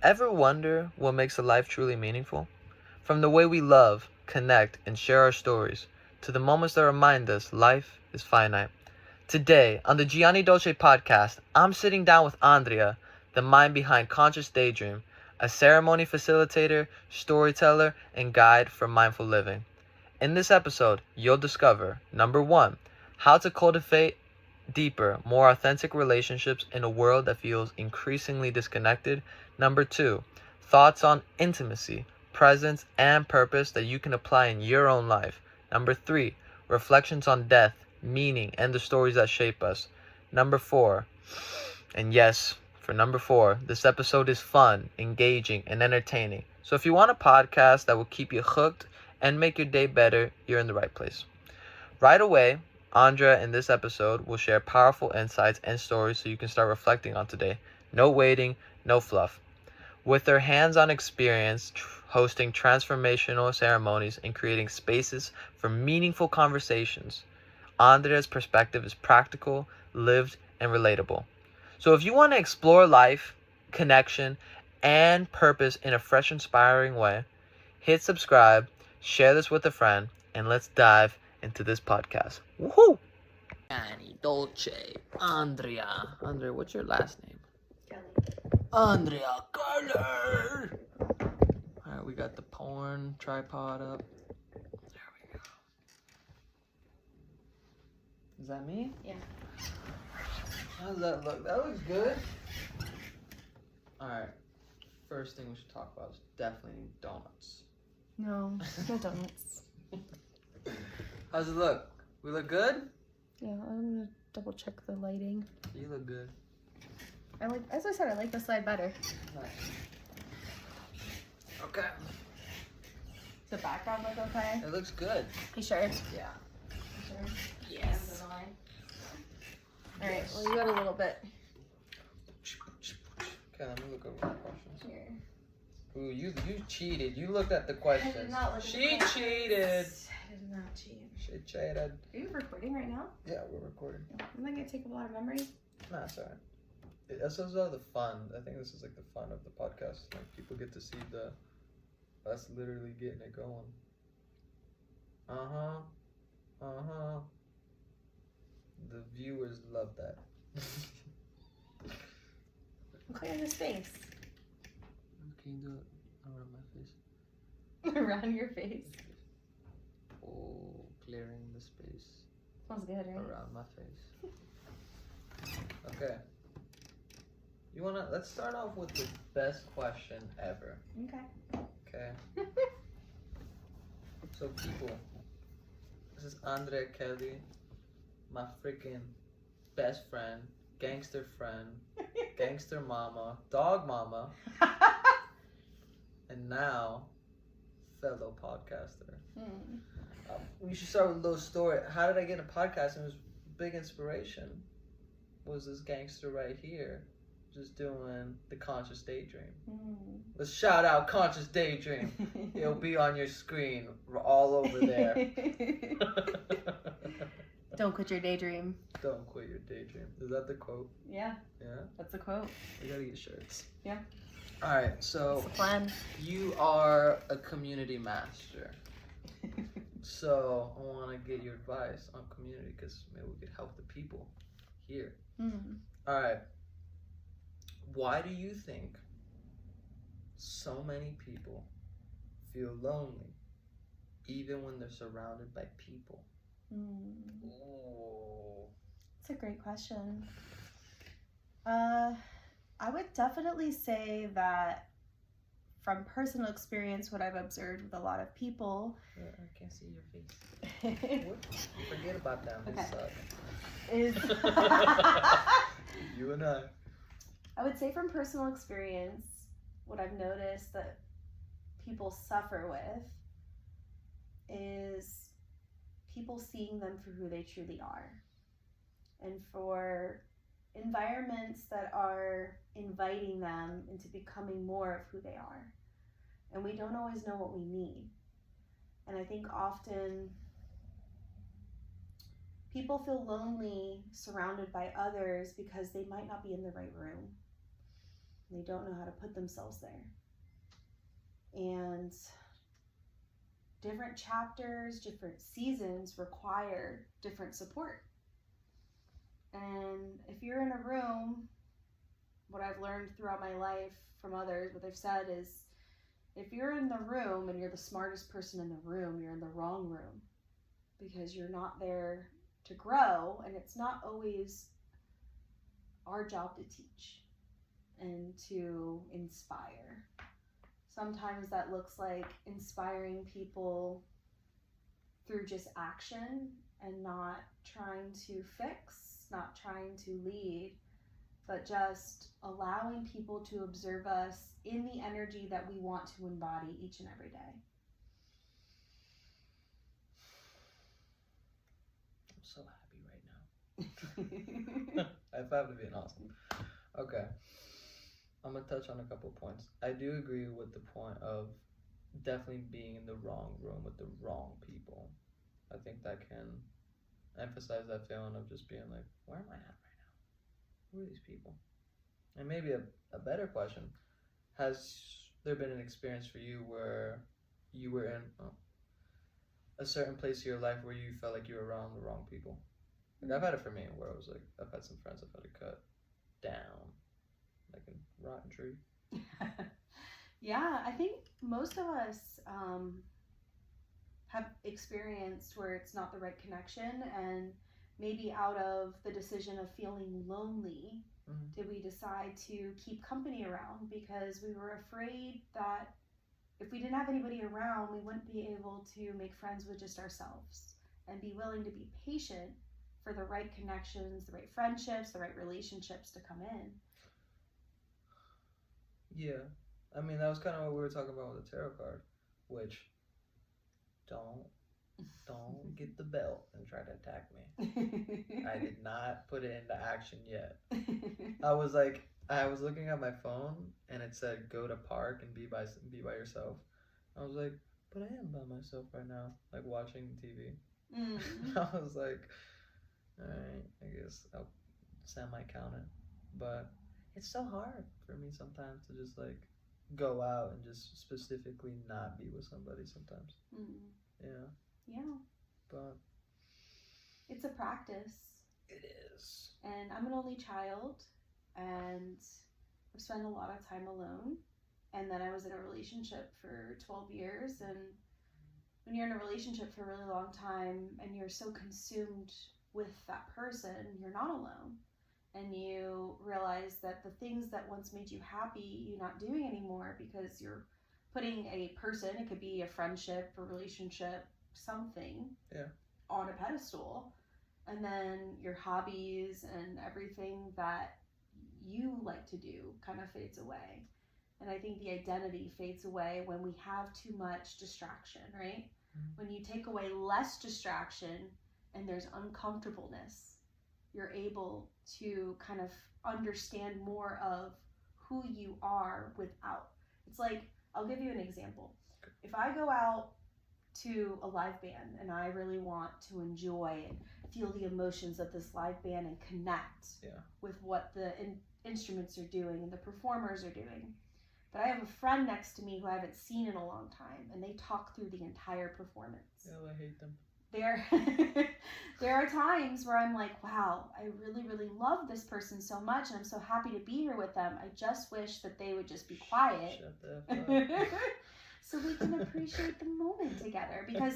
Ever wonder what makes a life truly meaningful? From the way we love, connect, and share our stories, to the moments that remind us life is finite. Today, on the Gianni Dolce Podcast, I'm sitting down with Andrea, the mind behind Conscious Daydream, a ceremony facilitator, storyteller, and guide for mindful living. In this episode, you'll discover, number one, how to cultivate deeper, more authentic relationships in a world that feels increasingly disconnected. Number two, thoughts on intimacy, presence, and purpose that you can apply in your own life. Number three, reflections on death, meaning, and the stories that shape us. Number four, and yes, for number four, this episode is fun, engaging, and entertaining. So if you want a podcast that will keep you hooked and make your day better, you're in the right place. Right away, Andrea in this episode will share powerful insights and stories so you can start reflecting on today. No waiting, no fluff. With her hands-on experience hosting transformational ceremonies and creating spaces for meaningful conversations, Andrea's perspective is practical, lived, and relatable. So if you want to explore life, connection, and purpose in a fresh, inspiring way, hit subscribe, share this with a friend, and let's dive into this podcast. Woohoo! Gianni Dolce, Andrea. Andrea, what's your last name? Kelly. Andrea Kelly. Alright, we got the porn tripod up. There we go. Is that me? Yeah. How does that look? That looks good. Alright. First thing we should talk about is definitely donuts. No donuts. How's it look? We look good? Yeah, I'm gonna double check the lighting. You look good. As I said, I like the slide better. Nice. Okay. Does the background look okay? It looks good. You sure? Yeah. You sure? Yes. Alright, well you got a little bit. Okay, let me look over the questions. Here. Ooh, you cheated. You looked at the questions. I did not look at She the questions. cheated. I did not cheat. She cheated. Are you recording right now? Yeah, we're recording. Isn't that gonna take up a lot of memory? Nah, it's alright. This is all the fun. I think this is like the fun of the podcast. Like people get to see us literally getting it going. The viewers love that. Clear the space. Can you do it around my face? Around your face. Oh, clearing the space Smells good, right? around my face. Okay. Let's start off with the best question ever. Okay. Okay. So people, this is Andrea Kelly, my freaking best friend, gangster mama, dog mama, and now fellow podcaster. We should start with a little story. How did I get a podcast? And it was big inspiration. Was this gangster right here, just doing the Conscious Daydream. Let's shout out Conscious Daydream. It'll be on your screen, all over there. Don't quit your daydream. Don't quit your daydream. Is that the quote? Yeah. Yeah? That's the quote. We gotta get shirts. Yeah. Alright, so That's the plan. you are a community master. So I want to get your advice on community because maybe we could help the people here. Alright. Why do you think so many people feel lonely even when they're surrounded by people? Oh. That's a great question. I would definitely say that from personal experience, what I've observed with a lot of people. Yeah, I can't see your face. Forget about them. They suck. Is You and I. I would say from personal experience, what I've noticed that people suffer with is people seeing them for who they truly are. And for environments that are inviting them into becoming more of who they are. And we don't always know what we need. And I think often people feel lonely surrounded by others because they might not be in the right room. They don't know how to put themselves there. And different chapters, different seasons require different support. And if you're in a room, what I've learned throughout my life from others, what they've said is, if you're in the room and you're the smartest person in the room, you're in the wrong room, because you're not there to grow, and it's not always our job to teach and to inspire. Sometimes that looks like inspiring people through just action and not trying to fix, not trying to lead, but just allowing people to observe us in the energy that we want to embody each and every day. I'm so happy right now. High five to being awesome. Okay. I'm going to touch on a couple points. I do agree with the point of definitely being in the wrong room with the wrong people. I think that can emphasize that feeling of just being like, where am I at right now? Who are these people? And maybe a better question, has there been an experience for you where you were in a certain place of your life where you felt like you were around the wrong people? Like, I've had it for me where I was like, I've had some friends I've had to cut down, like a rotten tree. Yeah, I think most of us have experienced where it's not the right connection, and maybe out of the decision of feeling lonely, did we decide to keep company around because we were afraid that if we didn't have anybody around, we wouldn't be able to make friends with just ourselves and be willing to be patient for the right connections, the right friendships, the right relationships to come in. Yeah. I mean, that was kind of what we were talking about with the tarot card, which don't get the belt and try to attack me. I did not put it into action yet. I was looking at my phone and it said go to park and be by yourself. I was like, but I am by myself right now, like watching TV. I was like, all right, I guess I'll semi-count it. But it's so hard for me sometimes to just like go out and just specifically not be with somebody sometimes. Yeah. But it's a practice. It is. And I'm an only child, and I've spent a lot of time alone. And then I was in a relationship for 12 years. And when you're in a relationship for a really long time and you're so consumed with that person, you're not alone. And you realize that the things that once made you happy, you're not doing anymore because you're putting a person, it could be a friendship, a relationship, something, on a pedestal. And then your hobbies and everything that you like to do kind of fades away. And I think the identity fades away when we have too much distraction, right? When you take away less distraction and there's uncomfortableness, you're able to kind of understand more of who you are without. It's like, I'll give you an example. If I go out to a live band and I really want to enjoy and feel the emotions of this live band and connect with what the instruments are doing and the performers are doing, but I have a friend next to me who I haven't seen in a long time, and they talk through the entire performance. I hate them. There are times where I'm like, wow, I really, really love this person so much, and I'm so happy to be here with them. I just wish that they would just be quiet. Shut the fuck up. So we can appreciate the moment together, because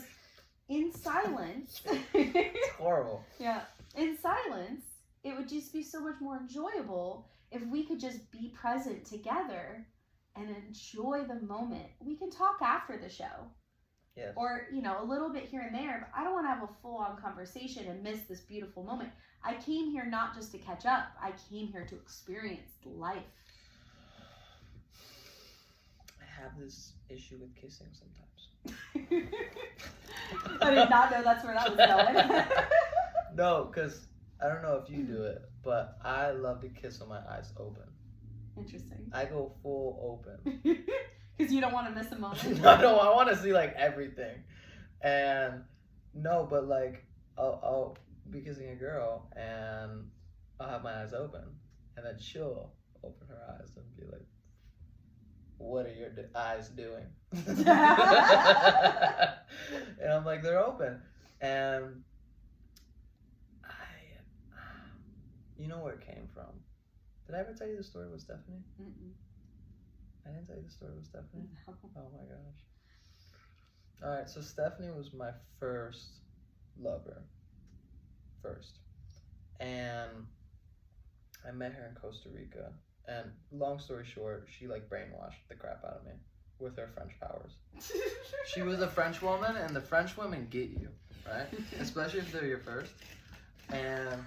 in silence, it's horrible. Yeah, in silence, it would just be so much more enjoyable if we could just be present together and enjoy the moment. We can talk after the show. Yes. Or, a little bit here and there, but I don't want to have a full-on conversation and miss this beautiful moment. I came here not just to catch up. I came here to experience life. I have this issue with kissing sometimes. I did not know that's where that was going. No, because I don't know if you do it, but I love to kiss with my eyes open. Interesting. I go full open. Because you don't want to miss a moment? No, I want to see like everything. And no, but like I'll be kissing a girl and I'll have my eyes open, and then she'll open her eyes and be like, what are your eyes doing? And I'm like, they're open. And you know where it came from. Did I ever tell you the story with Stephanie? Mm-mm. I didn't tell you the story with Stephanie? No. Oh my gosh. Alright, so Stephanie was my first lover. And I met her in Costa Rica. And long story short, she like brainwashed the crap out of me with her French powers. She was a French woman, and the French women get you, right? Especially if they're your first. And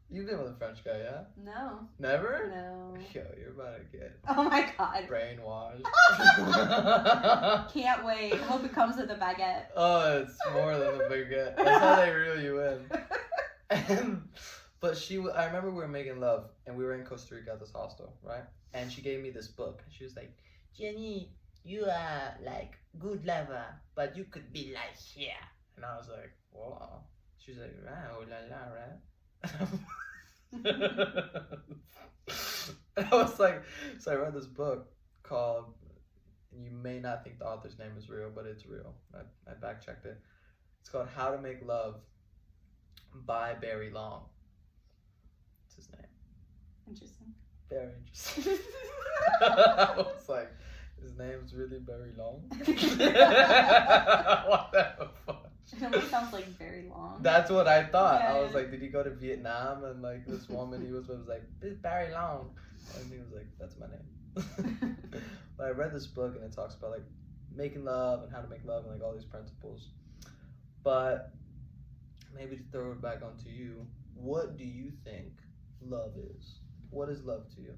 you've been with a French guy, yeah? No. Never? No. Yo, you're about to get Oh my god. brainwashed. Can't wait. I hope it comes with a baguette. Oh, it's more than a baguette. That's how they reel you in. But I remember we were making love, and we were in Costa Rica at this hostel, right? And she gave me this book, and she was like, Gianni, you are like good lover, but you could be like here. And I was like, whoa. She was like, oh la la, right? And I was like, so I read this book called, and you may not think the author's name is real, but it's real. I back checked it. It's called How to Make Love by Barry Long. What's his name? Interesting. Very interesting. I was like, his name's really Barry Long? What the fuck? It almost sounds like very long. That's what I thought. Yeah. I was like, did he go to Vietnam? And like this woman he was with was like, this is Barry Long. And he was like, that's my name. But I read this book, and it talks about like making love and how to make love and like all these principles. But maybe to throw it back onto you, what do you think love is? What is love to you?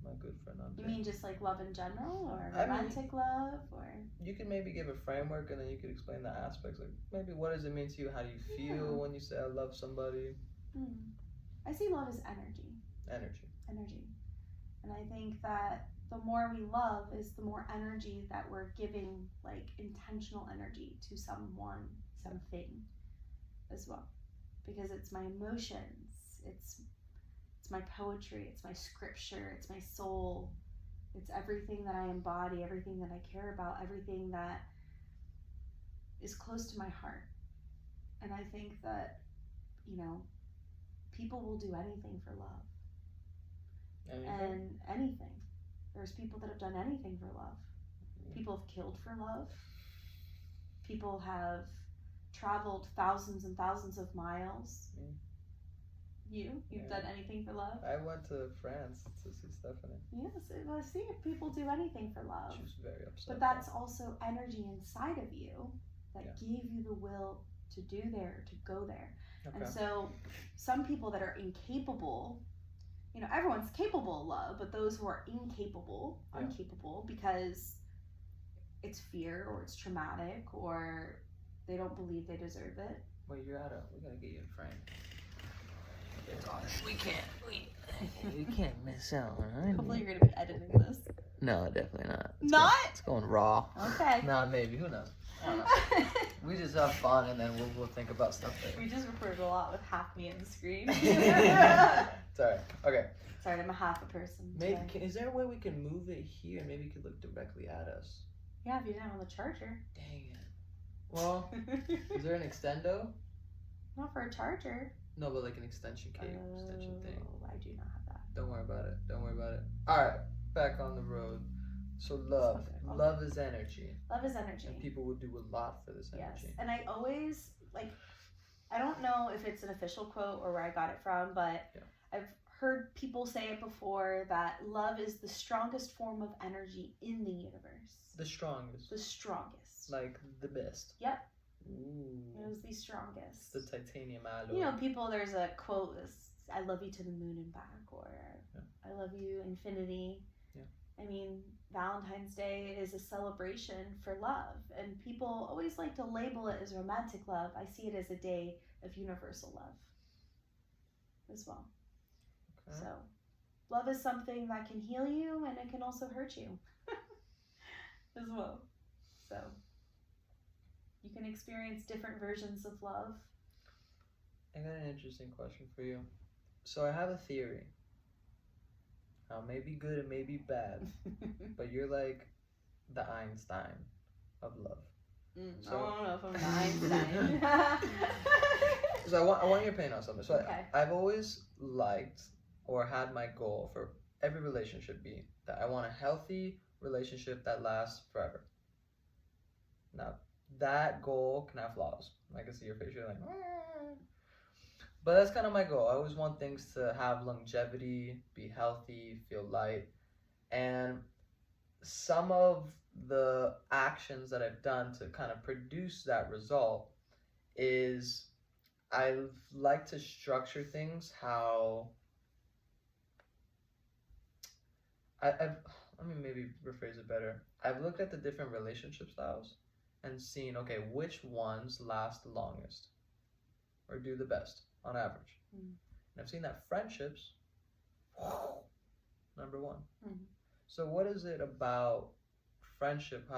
My good friend Andrea. You mean just like love in general, or I mean, romantic love, or? You could maybe give a framework, and then you could explain the aspects. Like maybe what does it mean to you? How do you feel when you say I love somebody? I see love as energy. Energy. And I think that the more we love is the more energy that we're giving, like intentional energy to someone, something as well. Because it's my emotions, it's my poetry, it's my scripture, it's my soul, it's everything that I embody, everything that I care about, everything that is close to my heart. And I think that, people will do anything for love. And anything. There's people that have done anything for love. People have killed for love. People have traveled thousands and thousands of miles. You've done anything for love? I went to France to see Stephanie. Yes, I see if people do anything for love. She was very upset. But that's also energy inside of you that gave you the will to do there, to go there. Okay. And so some people that are incapable, everyone's capable of love, but those who are uncapable because it's fear or it's traumatic or they don't believe they deserve it. Well, we gotta get you in frame. We can't miss out, right? Hopefully you're gonna be editing this. No, definitely not. It's going raw. Okay. Nah, maybe. Who knows? I don't know. We just have fun, and then we'll think about stuff later. We just recorded a lot with half me on the screen. Sorry. Okay. Sorry, I'm a half a person. Maybe is there a way we can move it here? Maybe you could look directly at us. Yeah, if you didn't have the charger. Dang it. Well, is there an extendo? Not for a charger. No, but like an extension thing. I do not have that. Don't worry about it. All right, back on the road. So love is energy. Love is energy. And people will do a lot for this energy. Yes, and I always I don't know if it's an official quote or where I got it from, but I've heard people say it before that love is the strongest form of energy in the universe. The strongest. Like the best. Yep. Ooh. It was the strongest. The titanium alloy. People, there's a quote, I love you to the moon and back, or I love you infinity. Yeah. I mean, Valentine's Day is a celebration for love, and people always like to label it as romantic love. I see it as a day of universal love as well. Okay. So, love is something that can heal you, and it can also hurt you as well. So, you can experience different versions of love. I got an interesting question for you. So I have a theory Now, it may be good, it may be bad, but you're like the Einstein of love. So, I don't know if I'm the Einstein. So I want your opinion on something. So Okay. I've always liked or had my goal for every relationship be that I want a healthy relationship that lasts forever. Now, that goal can have flaws. I can see your face. You're like, but that's kind of my goal. I always want things to have longevity, be healthy, feel light. And some of the actions that I've done to kind of produce that result is I like to structure things how I've let me maybe rephrase it better. I've looked at the different relationship styles and seen, okay, which ones last the longest or do the best on average. And I've seen that friendships, number one. So what is it about friendship?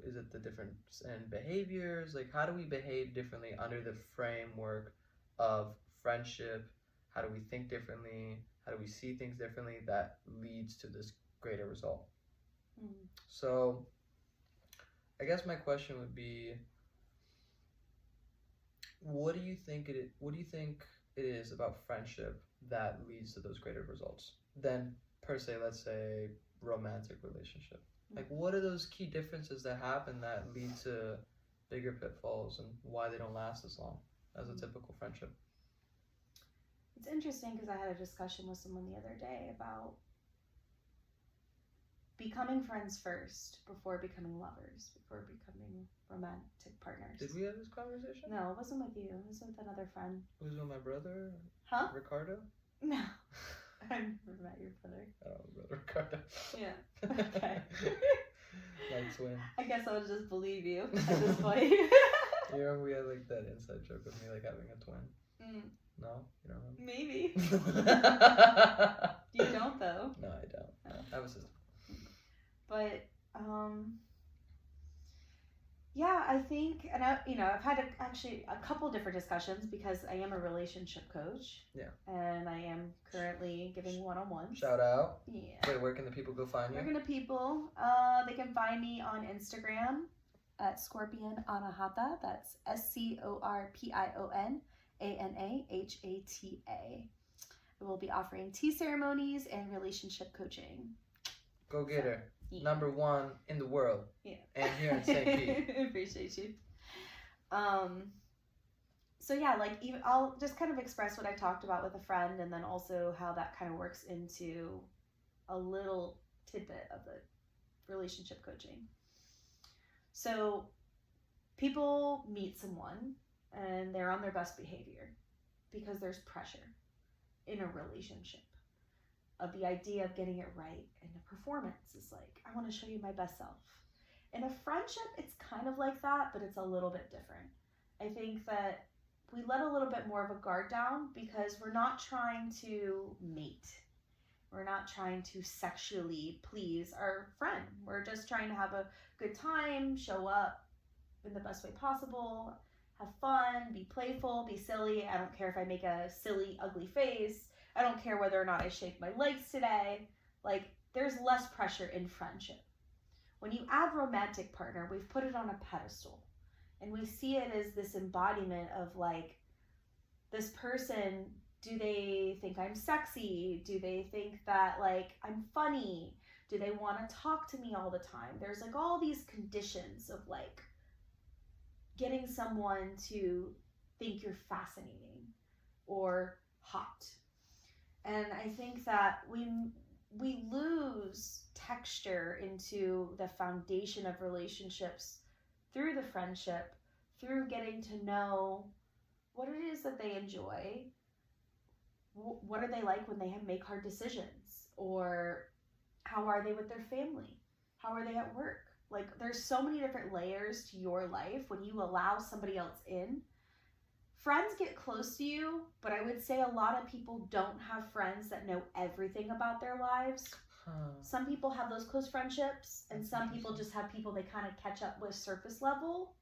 Is it the difference in behaviors? Like, how do we behave differently under the framework of friendship? How do we think differently? How do we see things differently that leads to this greater result? So I guess my question would be, what do you think it is about friendship that leads to those greater results than, per se, let's say, romantic relationship? Like, what are those key differences that happen that lead to bigger pitfalls and why they don't last as long as a typical friendship? It's interesting because I had a discussion with someone the other day about becoming friends first before becoming lovers, before becoming romantic partners. Did we have this conversation? No, it wasn't with you. It was with another friend. It was with my brother? Huh? Ricardo? No. I've never met your brother. Oh, brother Ricardo. Yeah. Okay. My twin. I guess I'll just believe you at this point. You remember we had like that inside joke of me like having a twin? No? You don't remember? Maybe. You don't though. No, I don't. No, I have a sister. But yeah, I think, and I've had actually a couple different discussions because I am a relationship coach. Yeah. And I am currently giving one-on-ones. Shout out. Yeah. Wait, where can the people go find you? Where can the people? They can find me on Instagram at Scorpion Anahata. That's ScorpionAnahata. I will be offering tea ceremonies and relationship coaching. Go get her. Yeah. Number one in the world. Yeah. And here in St. Pete. Appreciate you. So yeah, like even I'll just kind of express what I talked about with a friend, and then also how that kind of works into a little tidbit of the relationship coaching. So people meet someone and they're on their best behavior because there's pressure in a relationship of the idea of getting it right, and the performance is like, I want to show you my best self. In a friendship, it's kind of like that, but it's a little bit different. I think that we let a little bit more of a guard down because we're not trying to mate. We're not trying to sexually please our friend. We're just trying to have a good time, show up in the best way possible, have fun, be playful, be silly. I don't care if I make a silly, ugly face. I don't care whether or not I shake my legs today. Like, there's less pressure in friendship. When you add romantic partner, we've put it on a pedestal. And we see it as this embodiment of like, this person, do they think I'm sexy? Do they think that like I'm funny? Do they want to talk to me all the time? There's like all these conditions of like getting someone to think you're fascinating or hot. And I think that we lose texture into the foundation of relationships through the friendship, through getting to know what it is that they enjoy, what are they like when they make hard decisions, or how are they with their family, how are they at work. Like, there's so many different layers to your life when you allow somebody else in. Friends get close to you, but I would say a lot of people don't have friends that know everything about their lives. Some people have those close friendships, and some people just have people they kind of catch up with surface level.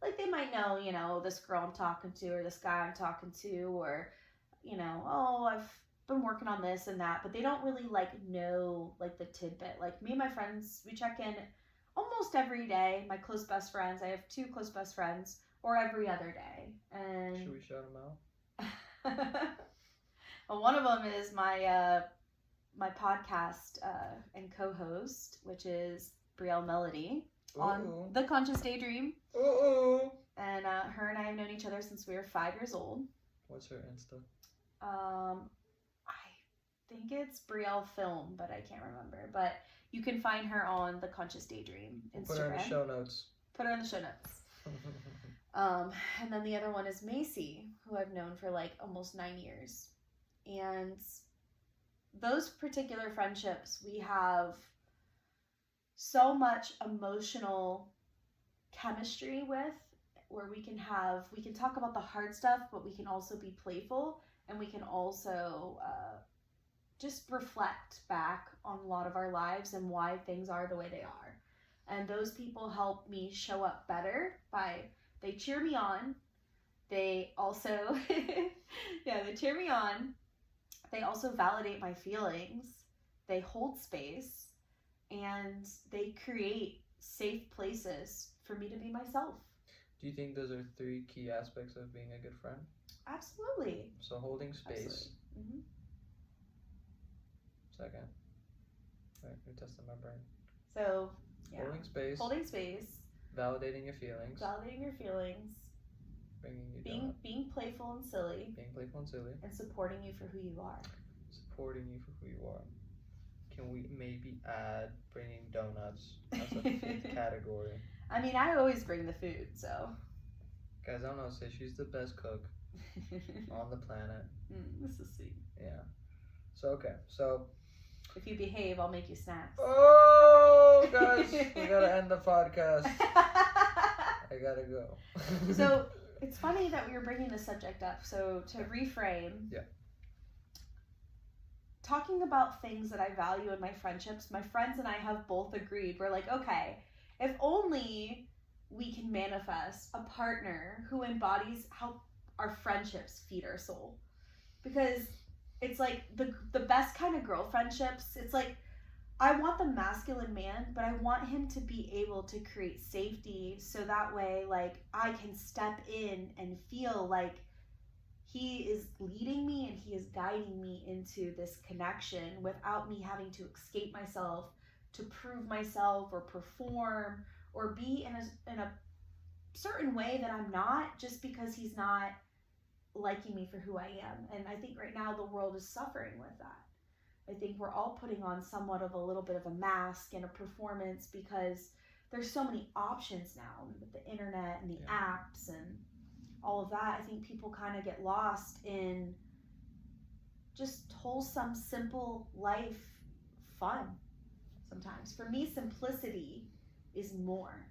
Like, they might know, you know, this girl I'm talking to, or this guy I'm talking to, or, you know, oh, I've been working on this and that, but they don't really like know like the tidbit. Like me and my friends, we check in almost every day. My close best friends, I have 2 close best friends, or every other day. And should we shout them out? Well, one of them is my my podcast and co-host, which is Brielle Melody on The Conscious Daydream. And her and I have known each other since we were 5 years old. What's her Insta? I think it's Brielle Film, but I can't remember. But you can find her on The Conscious Daydream Instagram. Put her in the show notes. Put her in the show notes. And then the other one is Macy, who I've known for like almost 9 years. And those particular friendships, we have so much emotional chemistry with, where we can talk about the hard stuff, but we can also be playful, and we can also just reflect back on a lot of our lives and why things are the way they are. And those people help me show up better they cheer me on. They also, they cheer me on. They also validate my feelings. They hold space, and they create safe places for me to be myself. Do you think those are 3 key aspects of being a good friend? Absolutely. So holding space. Mm-hmm. Second. Right, you're testing my brain. So, yeah. Holding space. Validating your feelings. Bringing you being playful and silly. And supporting you for who you are. Can we maybe add bringing donuts as a 5th category? I mean, I always bring the food, so. Guys, I don't know, say she's the best cook on the planet. This is sweet. Yeah. So. If you behave, I'll make you snacks. Oh, guys, we gotta end the podcast. I gotta go. So, it's funny that we were bringing this subject up. So, to reframe. Yeah. Talking about things that I value in my friendships, my friends and I have both agreed. We're like, okay, if only we can manifest a partner who embodies how our friendships feed our soul. Because it's like the best kind of girl friendships, it's like, I want the masculine man, but I want him to be able to create safety, so that way, like, I can step in and feel like he is leading me and he is guiding me into this connection without me having to escape myself, to prove myself or perform or be in a certain way that I'm not, just because he's not liking me for who I am. And I think right now the world is suffering with that. I think we're all putting on somewhat of a little bit of a mask and a performance, because there's so many options now with the internet and the apps and all of that. I think people kind of get lost in just wholesome, simple life fun sometimes. For me, simplicity is more.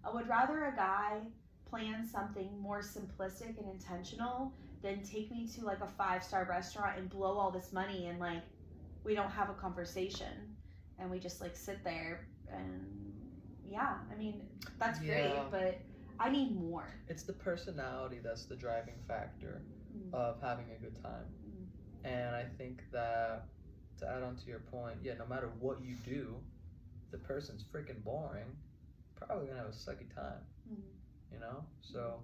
I would rather a guy plan something more simplistic and intentional than take me to like a 5-star restaurant and blow all this money and like we don't have a conversation and we just like sit there. And I mean, that's great, but I need more. It's the personality that's the driving factor of having a good time. And I think that, to add on to your point, no matter what you do, if the person's freaking boring, probably gonna have a sucky time. You know? So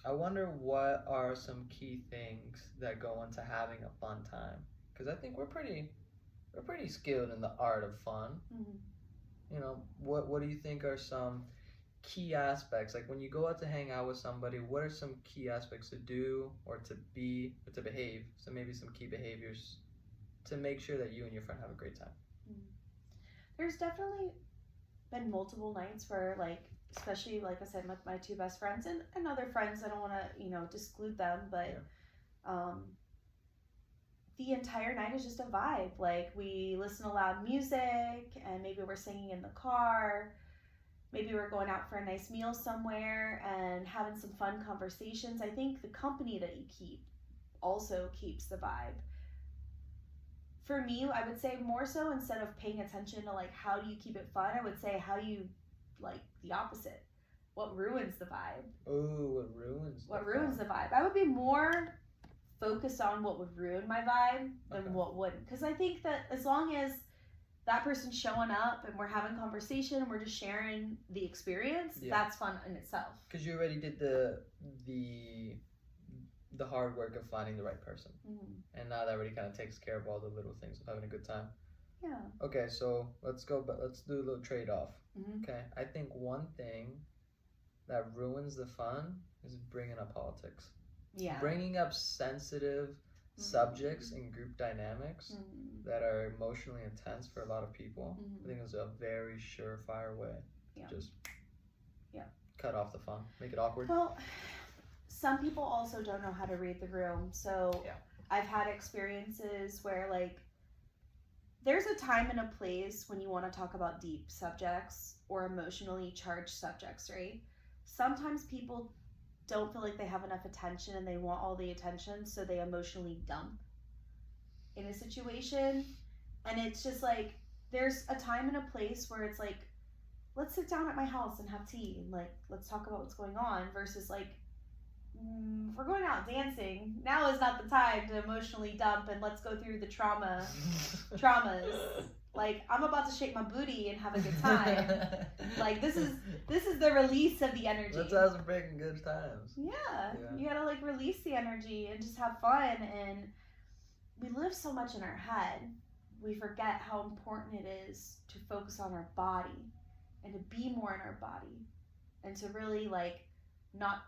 I wonder what are some key things that go into having a fun time, because I think we're pretty skilled in the art of fun. You know, what do you think are some key aspects? Like when you go out to hang out with somebody, what are some key aspects to do or to be or to behave? So maybe some key behaviors to make sure that you and your friend have a great time. There's definitely been multiple nights where, like, especially like I said with my 2 best friends and other friends, I don't want to disclude them, but the entire night is just a vibe. Like, we listen to loud music and maybe we're singing in the car. Maybe we're going out for a nice meal somewhere and having some fun conversations. I think the company that you keep also keeps the vibe. For me, I would say more so, instead of paying attention to like how do you keep it fun, I would say how do you like the opposite. What ruins the vibe? Oh, what ruins the vibe? I would be more focus on what would ruin my vibe than what wouldn't. Because I think that as long as that person's showing up and we're having conversation and we're just sharing the experience, that's fun in itself. Because you already did the hard work of finding the right person. And now that already kind of takes care of all the little things of having a good time. Yeah. Okay, so let's do a little trade-off. Okay, I think one thing that ruins the fun is bringing up politics. Yeah. Bringing up sensitive subjects in group dynamics that are emotionally intense for a lot of people. I think is a very surefire way to just cut off the fun, make it awkward. Well, some people also don't know how to read the room. So I've had experiences where, like, there's a time and a place when you want to talk about deep subjects or emotionally charged subjects, right? Sometimes people don't feel like they have enough attention and they want all the attention, so they emotionally dump in a situation. And it's just like, there's a time and a place where it's like, let's sit down at my house and have tea and, like, let's talk about what's going on, versus like, if we're going out dancing, now is not the time to emotionally dump and let's go through the traumas. Like, I'm about to shake my booty and have a good time. Like, this is the release of the energy. Let's have some freaking good times. Yeah. You gotta, like, release the energy and just have fun. And we live so much in our head, we forget how important it is to focus on our body and to be more in our body and to really, like, not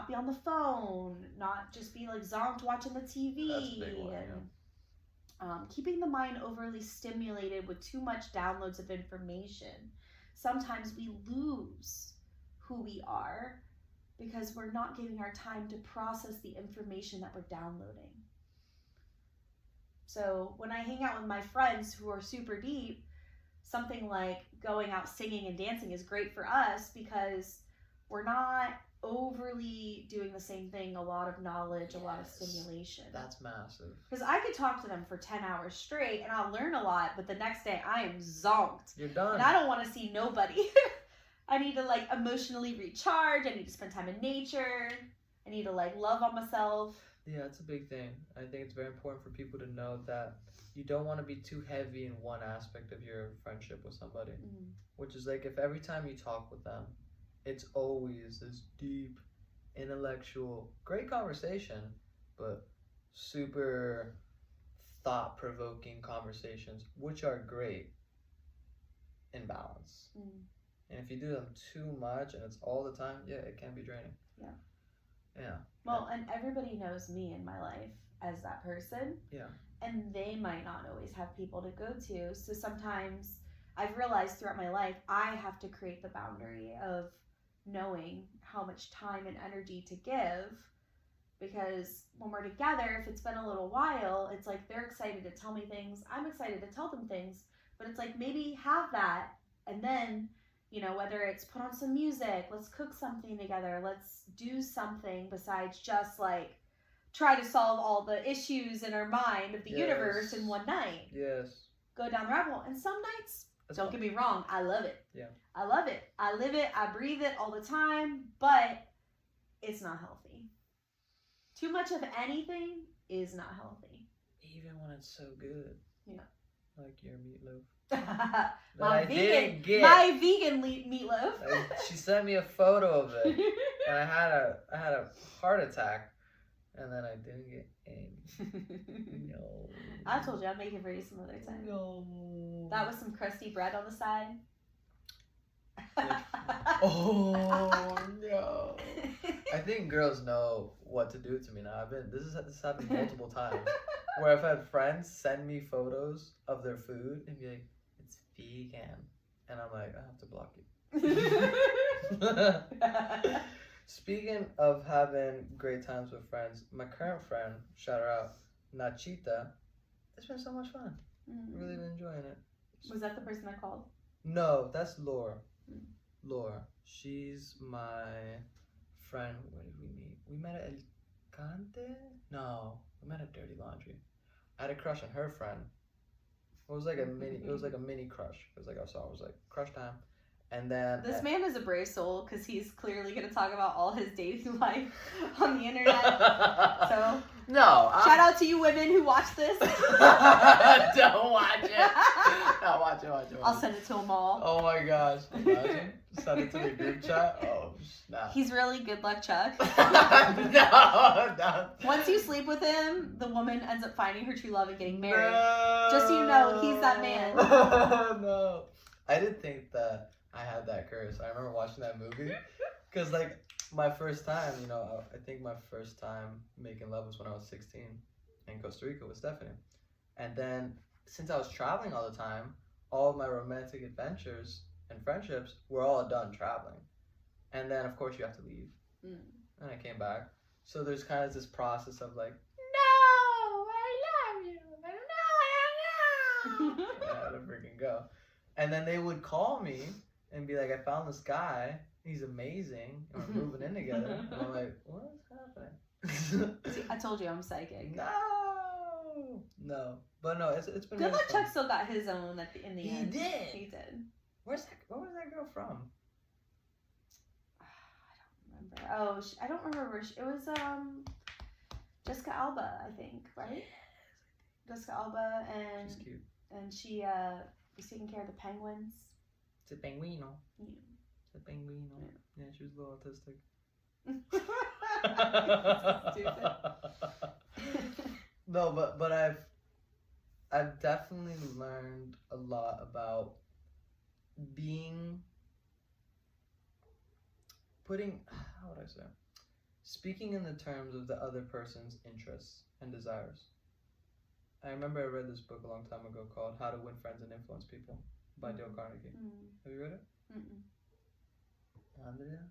be on the phone, not just be, like, zonked watching the TV. That's a big one, and keeping the mind overly stimulated with too much downloads of information. Sometimes we lose who we are because we're not giving our time to process the information that we're downloading. So when I hang out with my friends who are super deep, something like going out singing and dancing is great for us because we're not overly doing the same thing, a lot of knowledge, a lot of stimulation. That's massive. Because I could talk to them for 10 hours straight and I'll learn a lot, but the next day I am zonked. You're done. And I don't want to see nobody. I need to, like, emotionally recharge. I need to spend time in nature. I need to, like, love on myself. Yeah, that's a big thing. I think it's very important for people to know that you don't want to be too heavy in one aspect of your friendship with somebody. Which is, like, if every time you talk with them, it's always this deep, intellectual, great conversation, but super thought-provoking conversations, which are great in balance. And if you do them too much and it's all the time, it can be draining. Yeah. Well, and everybody knows me in my life as that person. Yeah. And they might not always have people to go to. So sometimes I've realized throughout my life, I have to create the boundary of knowing how much time and energy to give, because when we're together, if it's been a little while, it's like they're excited to tell me things, I'm excited to tell them things, but it's like maybe have that, and then, you know, whether it's put on some music, let's cook something together, let's do something besides just, like, try to solve all the issues in our mind of the universe in one night. Go down the rabbit hole. And some nights, don't get me wrong, I love it. I love it. I live it. I breathe it all the time, but it's not healthy. Too much of anything is not healthy. Even when it's so good. Yeah. Like your meatloaf. My vegan meatloaf. She sent me a photo of it, and I had a heart attack, and then I didn't get any. No. I told you I'd make it for you some other time. No. That was some crusty bread on the side. Oh no! I think girls know what to do to me now. This has happened multiple times, where I've had friends send me photos of their food and be like, "It's vegan," and I'm like, I have to block you. Speaking of having great times with friends, my current friend, shout her out, Nachita, it's been so much fun. Really been enjoying it. Was that the person I called? No, that's Laura. Laura. She's my friend. Where did we meet? We met at El Cante? No, we met at Dirty Laundry. I had a crush on her friend. It was like a mini crush. It was like I saw it was like crush time. And then this man is a brave soul because he's clearly going to talk about all his dating life on the internet. So no, shout out to you women who watch this. Don't watch it. No, watch it. I'll send it to them all. Oh my gosh! Imagine send it to the group chat. Oh snap! He's really good luck, Chuck. No. Once you sleep with him, the woman ends up finding her true love and getting married. No. Just so you know, he's that man. No, I didn't think that I had that curse. I remember watching that movie because, like, my first time, you know, I think my first time making love was when I was 16 in Costa Rica with Stephanie. And then, since I was traveling all the time, all of my romantic adventures and friendships were all done traveling. And then, of course, you have to leave. And I came back. So there's kind of this process of like, no, I love you. No. I had to freaking go. And then they would call me and be like, I found this guy. He's amazing. And we're moving in together. And I'm like, what's happening? See, I told you I'm psychic. No. But no, it's been Good really luck fun. Chuck still got his own in the end. He did. He did. Where was that girl from? I don't remember. I don't remember. It was Jessica Alba, I think, right? Jessica Alba, and She's cute. and she was taking care of the penguins. It's a penguino. Yeah. It's a penguino. Yeah, she was a little autistic. Stupid. No, but I've definitely learned a lot about how would I say, speaking in the terms of the other person's interests and desires. I remember I read this book a long time ago called How to Win Friends and Influence People by Dale Carnegie. Have you read it? Andrea?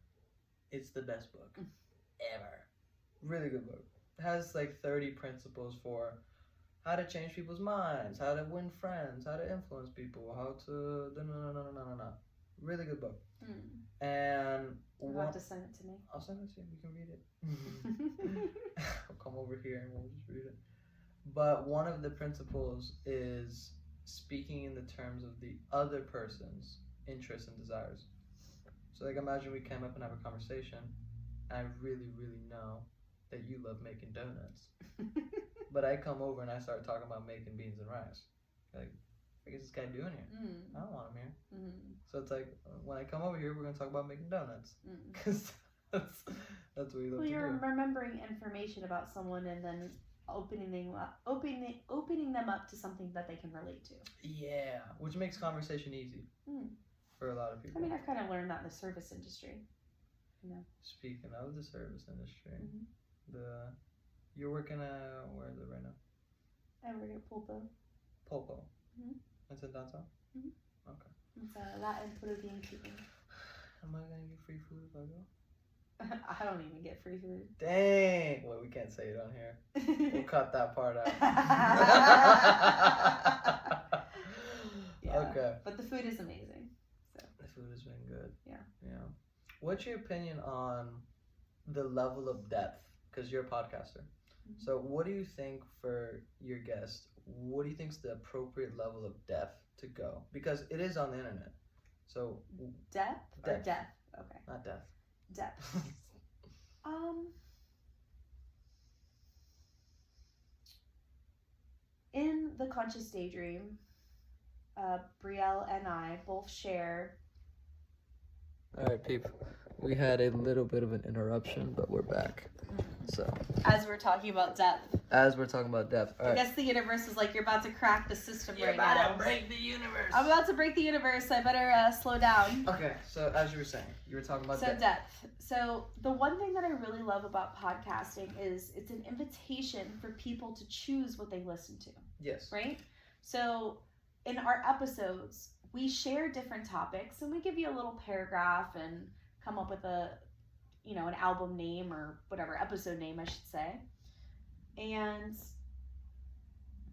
It's the best book ever. Really good book. It has like 30 principles for how to change people's minds, how to win friends, how to influence people, how to... No. Really good book. And You'll have to send it to me. I'll send it to you. You can read it. I'll come over here and we'll just read it. But one of the principles is speaking in the terms of the other person's interests and desires. So, like, imagine we came up and have a conversation. And I really, really know that you love making donuts. But I come over and I start talking about making beans and rice. Like, what is this guy doing here? I don't want him here. So it's like, when I come over here, we're going to talk about making donuts. Because that's what we love to do. You're remembering information about someone and then opening them up to something that they can relate to. Yeah, which makes conversation easy for a lot of people. I mean, I've kind of learned that in the service industry. You know. Speaking of the service industry, you're working at, where is it right now? I work at Pulpo. Pulpo. It's in downtown? Okay. It's Latin Peruvian keeping. Am I going to get free food if I go? I don't even get free food. Dang! Well, we can't say it on here. We'll cut that part out. Yeah, okay. But the food is amazing. So. The food has been good. Yeah. What's your opinion on the level of depth? Because you're a podcaster. So what do you think for your guest? What do you think is the appropriate level of depth to go? Because it is on the internet. So depth or death? Okay. Not death. Depth. In the Conscious Daydream, Brielle and I both share. All right, people. We had a little bit of an interruption, but we're back. So. As we're talking about depth. As we're talking about depth. All right. I guess the universe is like, you're about to crack the system You're right now. about to break the universe. I'm about to break the universe. I better slow down. Okay, so as you were saying, you were talking about depth. So the one thing that I really love about podcasting is it's an invitation for people to choose what they listen to. Yes. Right? So in our episodes, we share different topics and we give you a little paragraph and come up with an album name or whatever, episode name I should say. And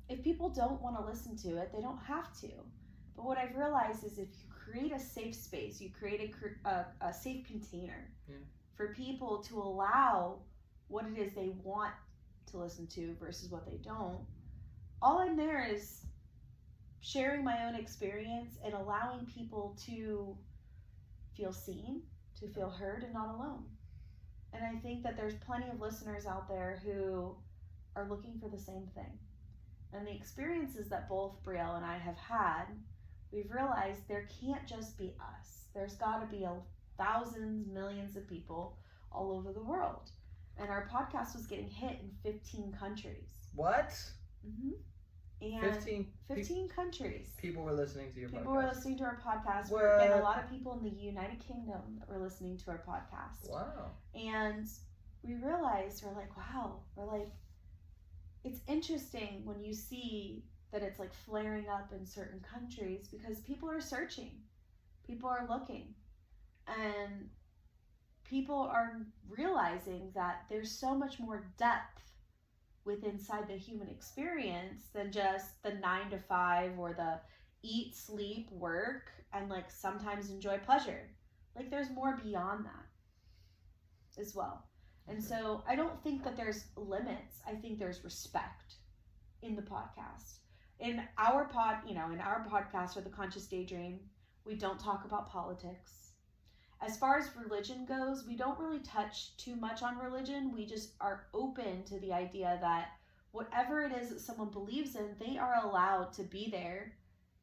if people don't want to listen to it, they don't have to. But what I've realized is if you create a safe space, you create a safe container for people to allow what it is they want to listen to versus what they don't, all I'm there is sharing my own experience and allowing people to feel seen, to feel heard and not alone. And I think that there's plenty of listeners out there who are looking for the same thing. And the experiences that both Brielle and I have had, we've realized there can't just be us. There's got to be thousands, millions of people all over the world. And our podcast was getting hit in 15 countries. What? Mm-hmm. And 15 countries. People were listening to your podcast. People were listening to our podcast. What? And a lot of people in the United Kingdom that were listening to our podcast. Wow. And we realized, we're like, it's interesting when you see that it's like flaring up in certain countries because people are searching. People are looking. And people are realizing that there's so much more depth inside the human experience than just the 9 to 5 or the eat, sleep, work, and like sometimes enjoy pleasure. Like there's more beyond that as well. And so I don't think that there's limits. I think there's respect in the podcast. In our podcast, or the Conscious Daydream, we don't talk about politics. As far as religion goes, we don't really touch too much on religion. We just are open to the idea that whatever it is that someone believes in, they are allowed to be there.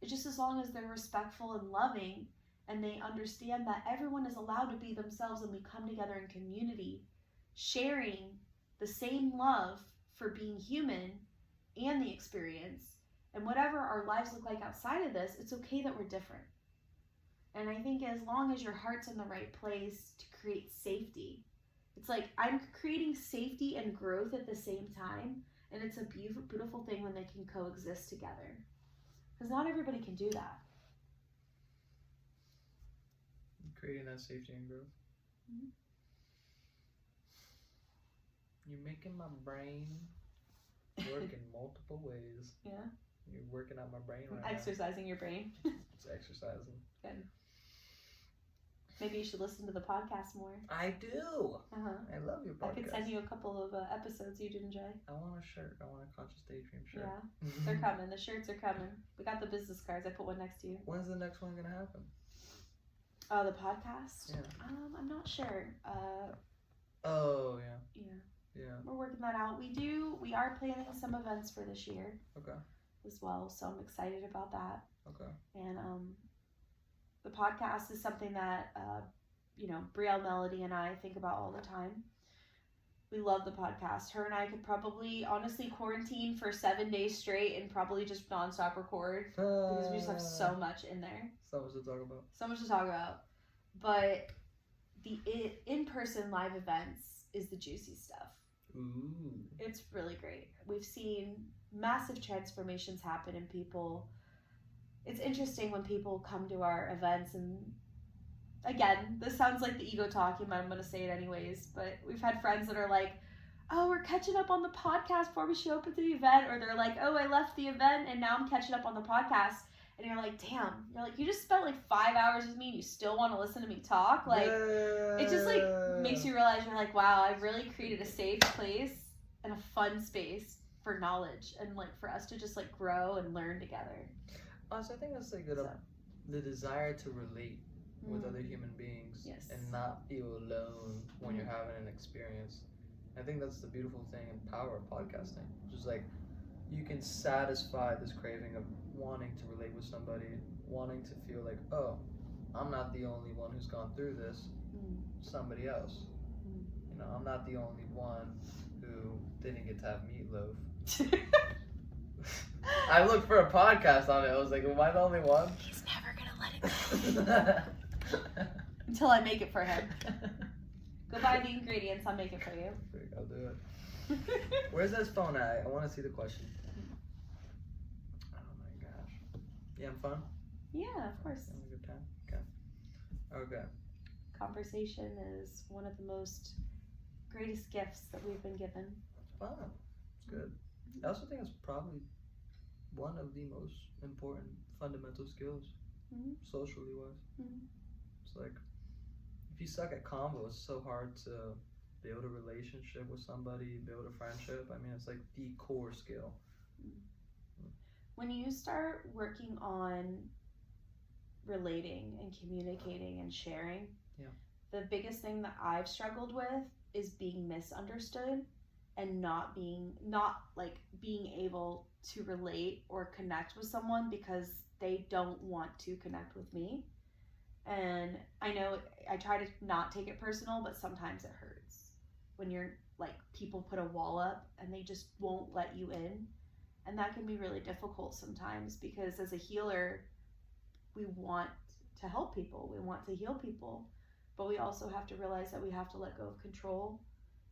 It's just as long as they're respectful and loving and they understand that everyone is allowed to be themselves and we come together in community, sharing the same love for being human and the experience. And whatever our lives look like outside of this, it's okay that we're different. And I think as long as your heart's in the right place to create safety, it's like I'm creating safety and growth at the same time. And it's a beautiful, beautiful thing when they can coexist together. Because not everybody can do that. Creating that safety and growth. Mm-hmm. You're making my brain work in multiple ways. Yeah. You're working out my brain right Exercising your brain. It's exercising. Good. Maybe you should listen to the podcast more. I do. Uh-huh. I love your podcast. I could send you a couple of episodes you'd enjoy. I want a shirt. I want a Conscious Daydream shirt. Yeah. They're coming. The shirts are coming. We got the business cards. I put one next to you. When's the next one going to happen? Oh, the podcast? Yeah. I'm not sure. Oh, yeah. Yeah. Yeah. We're working that out. We are planning some events for this year. Okay. As well, so I'm excited about that. Okay. And the podcast is something that Brielle, Melody, and I think about all the time. We love the podcast. Her and I could probably honestly quarantine for 7 days straight and probably just nonstop record because we just have so much in there. So much to talk about. So much to talk about. But the in-person live events is the juicy stuff. Ooh. It's really great. We've seen massive transformations happen in people. It's interesting when people come to our events, and again, this sounds like the ego talking, but I'm going to say it anyways. But we've had friends that are like, oh, we're catching up on the podcast before we show up at the event. Or they're like, oh, I left the event and now I'm catching up on the podcast. And you're like, damn, you just spent like 5 hours with me and you still want to listen to me talk? Like, it just like makes you realize you're like, wow, I've really created a safe place and a fun space for knowledge and like for us to just like grow and learn together. So I think that's like the desire to relate with other human beings, yes, and not feel alone when you're having an experience. I think that's the beautiful thing and power of podcasting, which is like you can satisfy this craving of wanting to relate with somebody, wanting to feel like, oh, I'm not the only one who's gone through this. Somebody else. You know, I'm not the only one who didn't get to have meatloaf. I looked for a podcast on it. I was like, am I the only one? He's never gonna let it go. Until I make it for him. Go buy the ingredients, I'll make it for you. I'll do it. Where's this phone at? I want to see the question. Oh my gosh. You having fun? Yeah, of course. Having a good time? Okay. Conversation is one of the most greatest gifts that we've been given. It's fun. It's good. I also think it's probably one of the most important fundamental skills, socially wise. It's like, if you suck at convo, it's so hard to build a relationship with somebody, build a friendship. I mean, it's like the core skill. When you start working on relating and communicating and sharing. Yeah. The biggest thing that I've struggled with is being misunderstood and not being able to relate or connect with someone because they don't want to connect with me. And I know I try to not take it personal, but sometimes it hurts when you're like, people put a wall up and they just won't let you in. And that can be really difficult sometimes, because as a healer, we want to help people, we want to heal people, but we also have to realize that we have to let go of control,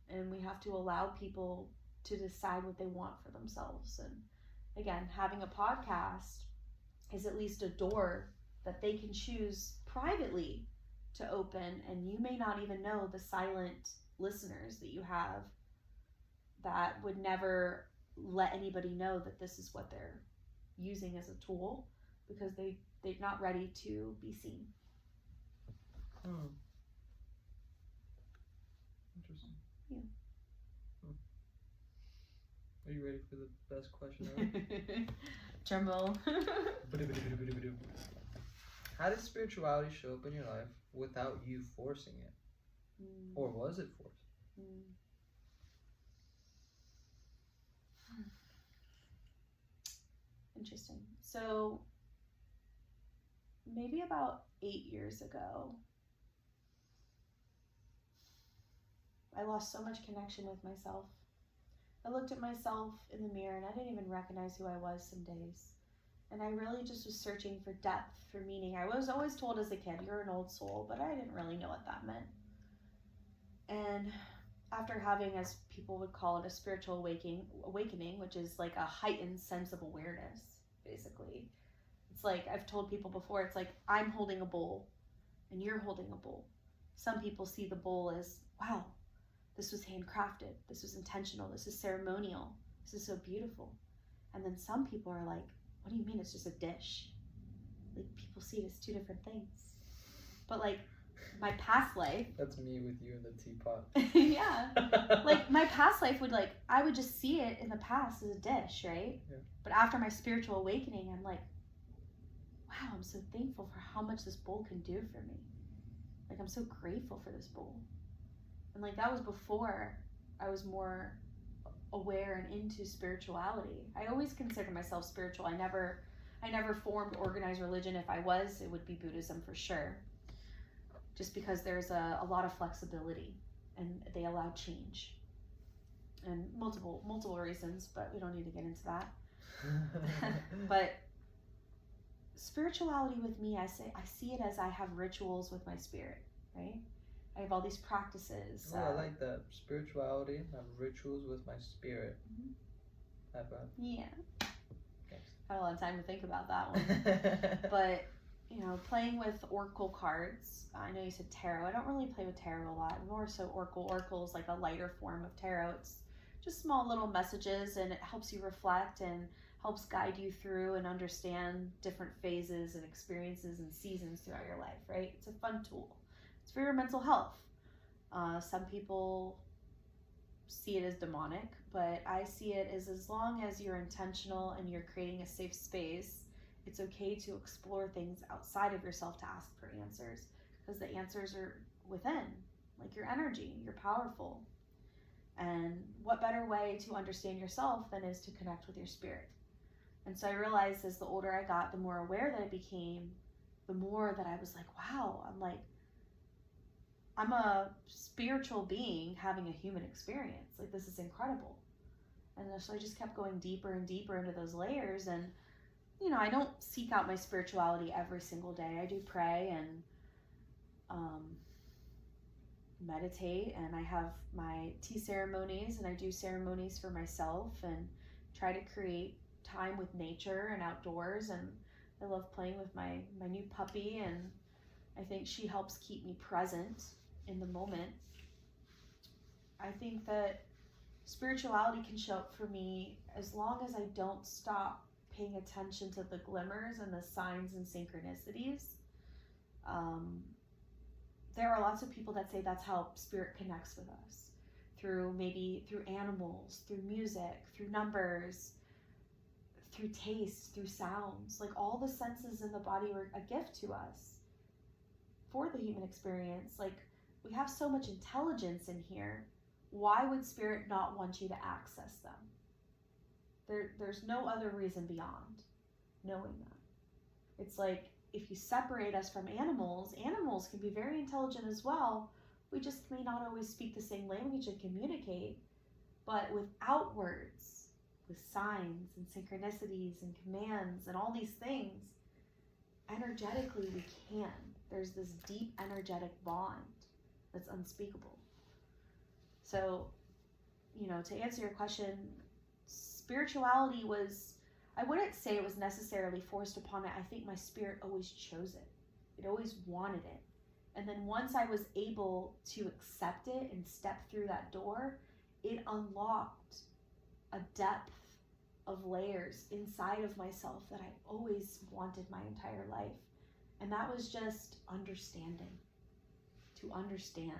and we have to allow people to decide what they want for themselves. And again, having a podcast is at least a door that they can choose privately to open, and you may not even know the silent listeners that you have that would never let anybody know that this is what they're using as a tool, because they're not ready to be seen. Interesting. Yeah. Are you ready for the best question ever? Tremble. How does spirituality show up in your life without you forcing it? Or was it forced? Interesting. So maybe about 8 years ago, I lost so much connection with myself. I looked at myself in the mirror and I didn't even recognize who I was some days. And I really just was searching for depth, for meaning. I was always told as a kid, you're an old soul, but I didn't really know what that meant. And after having, as people would call it, a spiritual awakening, which is like a heightened sense of awareness, basically. It's like, I've told people before, it's like I'm holding a bowl and you're holding a bowl. Some people see the bowl as, wow, this was handcrafted, this was intentional, this is ceremonial, this is so beautiful. And then some people are like, what do you mean it's just a dish? Like, people see it as two different things. But like, my past life. That's me with you in the teapot. Yeah. Like, my past life would, like, I would just see it in the past as a dish, right? Yeah. But after my spiritual awakening, I'm like, wow, I'm so thankful for how much this bowl can do for me. Like, I'm so grateful for this bowl. And like, that was before I was more aware and into spirituality. I always considered myself spiritual. I never formed organized religion. If I was, it would be Buddhism for sure. Just because there's a lot of flexibility and they allow change. And multiple reasons, but we don't need to get into that. But spirituality with me, I see it as I have rituals with my spirit, right? I have all these practices. Oh, I like that. Spirituality, I have rituals with my spirit. Mm-hmm. High five. Yeah. Thanks. Had a lot of time to think about that one. But, you know, playing with oracle cards. I know you said tarot. I don't really play with tarot a lot. More so oracle. Oracle is like a lighter form of tarot. It's just small little messages, and it helps you reflect and helps guide you through and understand different phases and experiences and seasons throughout your life, right? It's a fun tool. It's for your mental health. Some people see it as demonic, but I see it as long as you're intentional and you're creating a safe space, it's okay to explore things outside of yourself to ask for answers, because the answers are within, like your energy. You're powerful. And what better way to understand yourself than is to connect with your spirit? And so I realized as the older I got, the more aware that I became, the more that I was like, wow, I'm a spiritual being having a human experience. Like, this is incredible. And so I just kept going deeper and deeper into those layers. And, you know, I don't seek out my spirituality every single day. I do pray and meditate, and I have my tea ceremonies, and I do ceremonies for myself and try to create time with nature and outdoors. And I love playing with my new puppy, and I think she helps keep me present in the moment. I think that spirituality can show up for me as long as I don't stop paying attention to the glimmers and the signs and synchronicities. There are lots of people that say that's how spirit connects with us, through animals, through music, through numbers, through taste, through sounds. Like all the senses in the body were a gift to us for the human experience. Like we have so much intelligence in here. Why would spirit not want you to access them? There's no other reason beyond knowing that. It's like if you separate us from animals, animals can be very intelligent as well. We just may not always speak the same language and communicate, but without words, with signs and synchronicities and commands and all these things, energetically we can. There's this deep energetic bond that's unspeakable. So, to answer your question, spirituality was, I wouldn't say it was necessarily forced upon it. I think my spirit always chose it. It always wanted it. And then once I was able to accept it and step through that door, it unlocked a depth of layers inside of myself that I always wanted my entire life. And that was just understanding. To understand.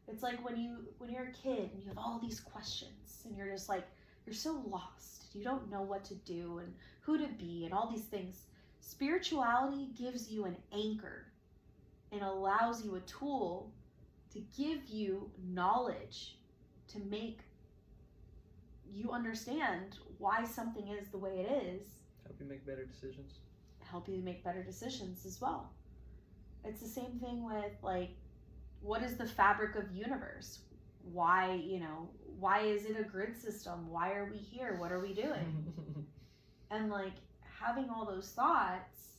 It's like when you're a kid and you have all these questions and you're just like, you're so lost. You don't know what to do and who to be and all these things. Spirituality gives you an anchor and allows you a tool to give you knowledge to make you understand why something is the way it is. Help you make better decisions. Help you make better decisions as well. It's the same thing with like, what is the fabric of universe? Why is it a grid system? Why are we here? What are we doing? And like having all those thoughts,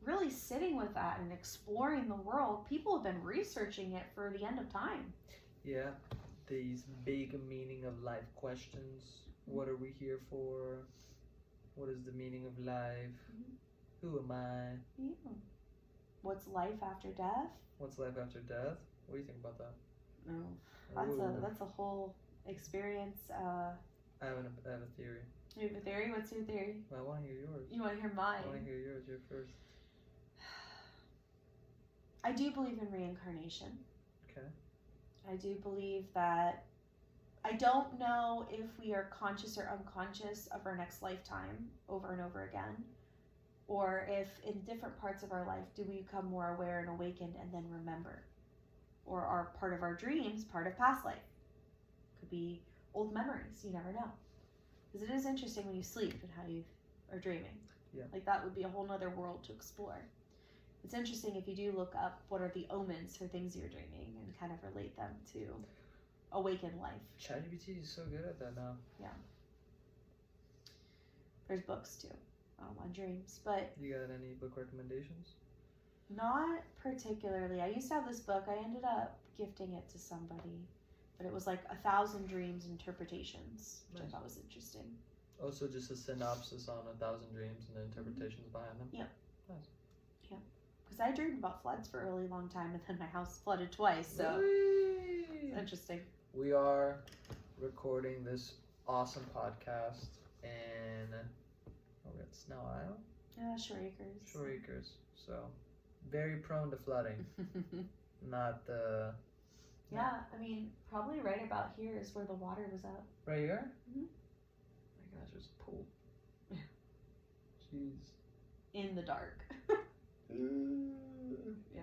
really sitting with that and exploring the world. People have been researching it for the end of time. Yeah, these big meaning of life questions. What are we here for? What is the meaning of life? Mm-hmm. Who am I? Yeah. What's life after death? What's life after death? What do you think about that? No, that's a whole experience. I have a theory. You have a theory? What's your theory? Well, I want to hear yours. You want to hear mine? I want to hear yours. You're first. I do believe in reincarnation. Okay. I do believe that I don't know if we are conscious or unconscious of our next lifetime over and over again, or if in different parts of our life do we become more aware and awakened and then remember, or are part of our dreams part of past life. Could be old memories. You never know, because it is interesting when you sleep and how you are dreaming. Yeah. Like that would be a whole nother world to explore. It's interesting if you do look up what are the omens for things you're dreaming and kind of relate them to awaken life. ChatGPT is so good at that now. Yeah. There's books too on dreams, but you got any book recommendations? Not particularly. I used to have this book. I ended up gifting it to somebody, but it was like 1,000 Dreams Interpretations, which I thought was interesting. Also, just a synopsis on 1,000 dreams and the interpretations behind them. Yep. Nice. Yeah. Because I dreamed about floods for a really long time, and then my house flooded twice, so it's interesting. We are recording this awesome podcast in, we're at Snow Isle? Shore Acres. Shore Acres. So, very prone to flooding. Not the... Yeah, I mean, probably right about here is where the water was up. Right here? Mm-hmm. Oh my gosh, there's a pool. Jeez. In the dark. Yeah.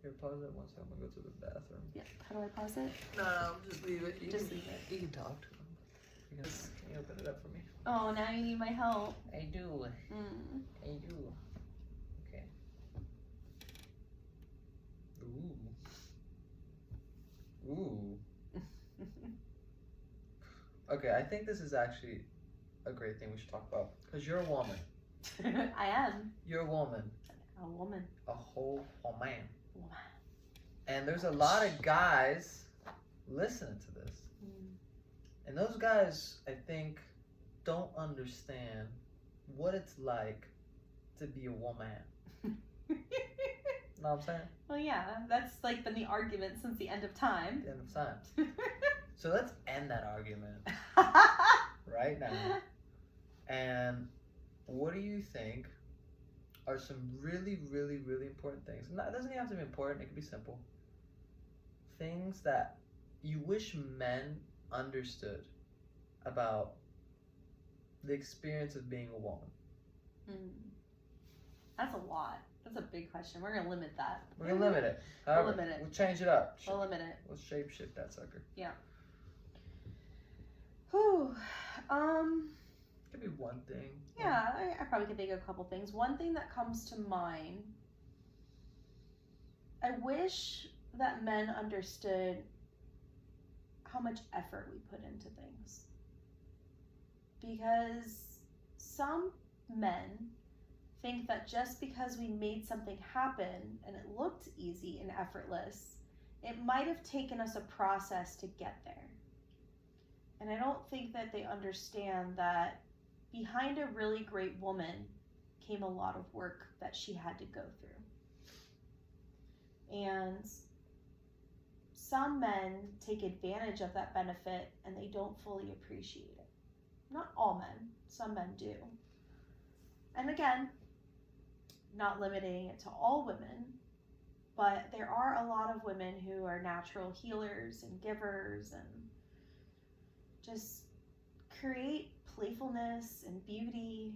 Here, pause it once. I'm gonna go to the bathroom. Yeah. How do I pause it? No, just leave it. Just leave it. You can talk to him. Can you open it up for me? Oh, now you need my help. I do. Mm. I do. Okay. Ooh. Okay, I think this is actually a great thing we should talk about. Because you're a woman. I am. You're a woman. A woman. A whole woman. Woman. And there's a lot of guys listening to this. And those guys, I think, don't understand what it's like to be a woman. Know what I'm saying? Well, yeah, that's like been the argument since the end of time. The end of time. So let's end that argument right now. And what do you think are some really, really, really important things? And that doesn't even have to be important. It can be simple. Things that you wish men understood about The experience of being a woman. That's a lot. That's a big question. We're gonna limit that. We're gonna limit it. However, we'll limit it. We'll change it up. We'll limit it. We'll shape shift that sucker. Yeah. Whew. Could be one thing. Yeah, I probably could think of a couple things. One thing that comes to mind, I wish that men understood how much effort we put into things. Because some men think that just because we made something happen and it looked easy and effortless, it might have taken us a process to get there. And I don't think that they understand that behind a really great woman came a lot of work that she had to go through. And some men take advantage of that benefit and they don't fully appreciate it. Not all men, some men do. And again, not limiting it to all women, but there are a lot of women who are natural healers and givers and just create playfulness and beauty.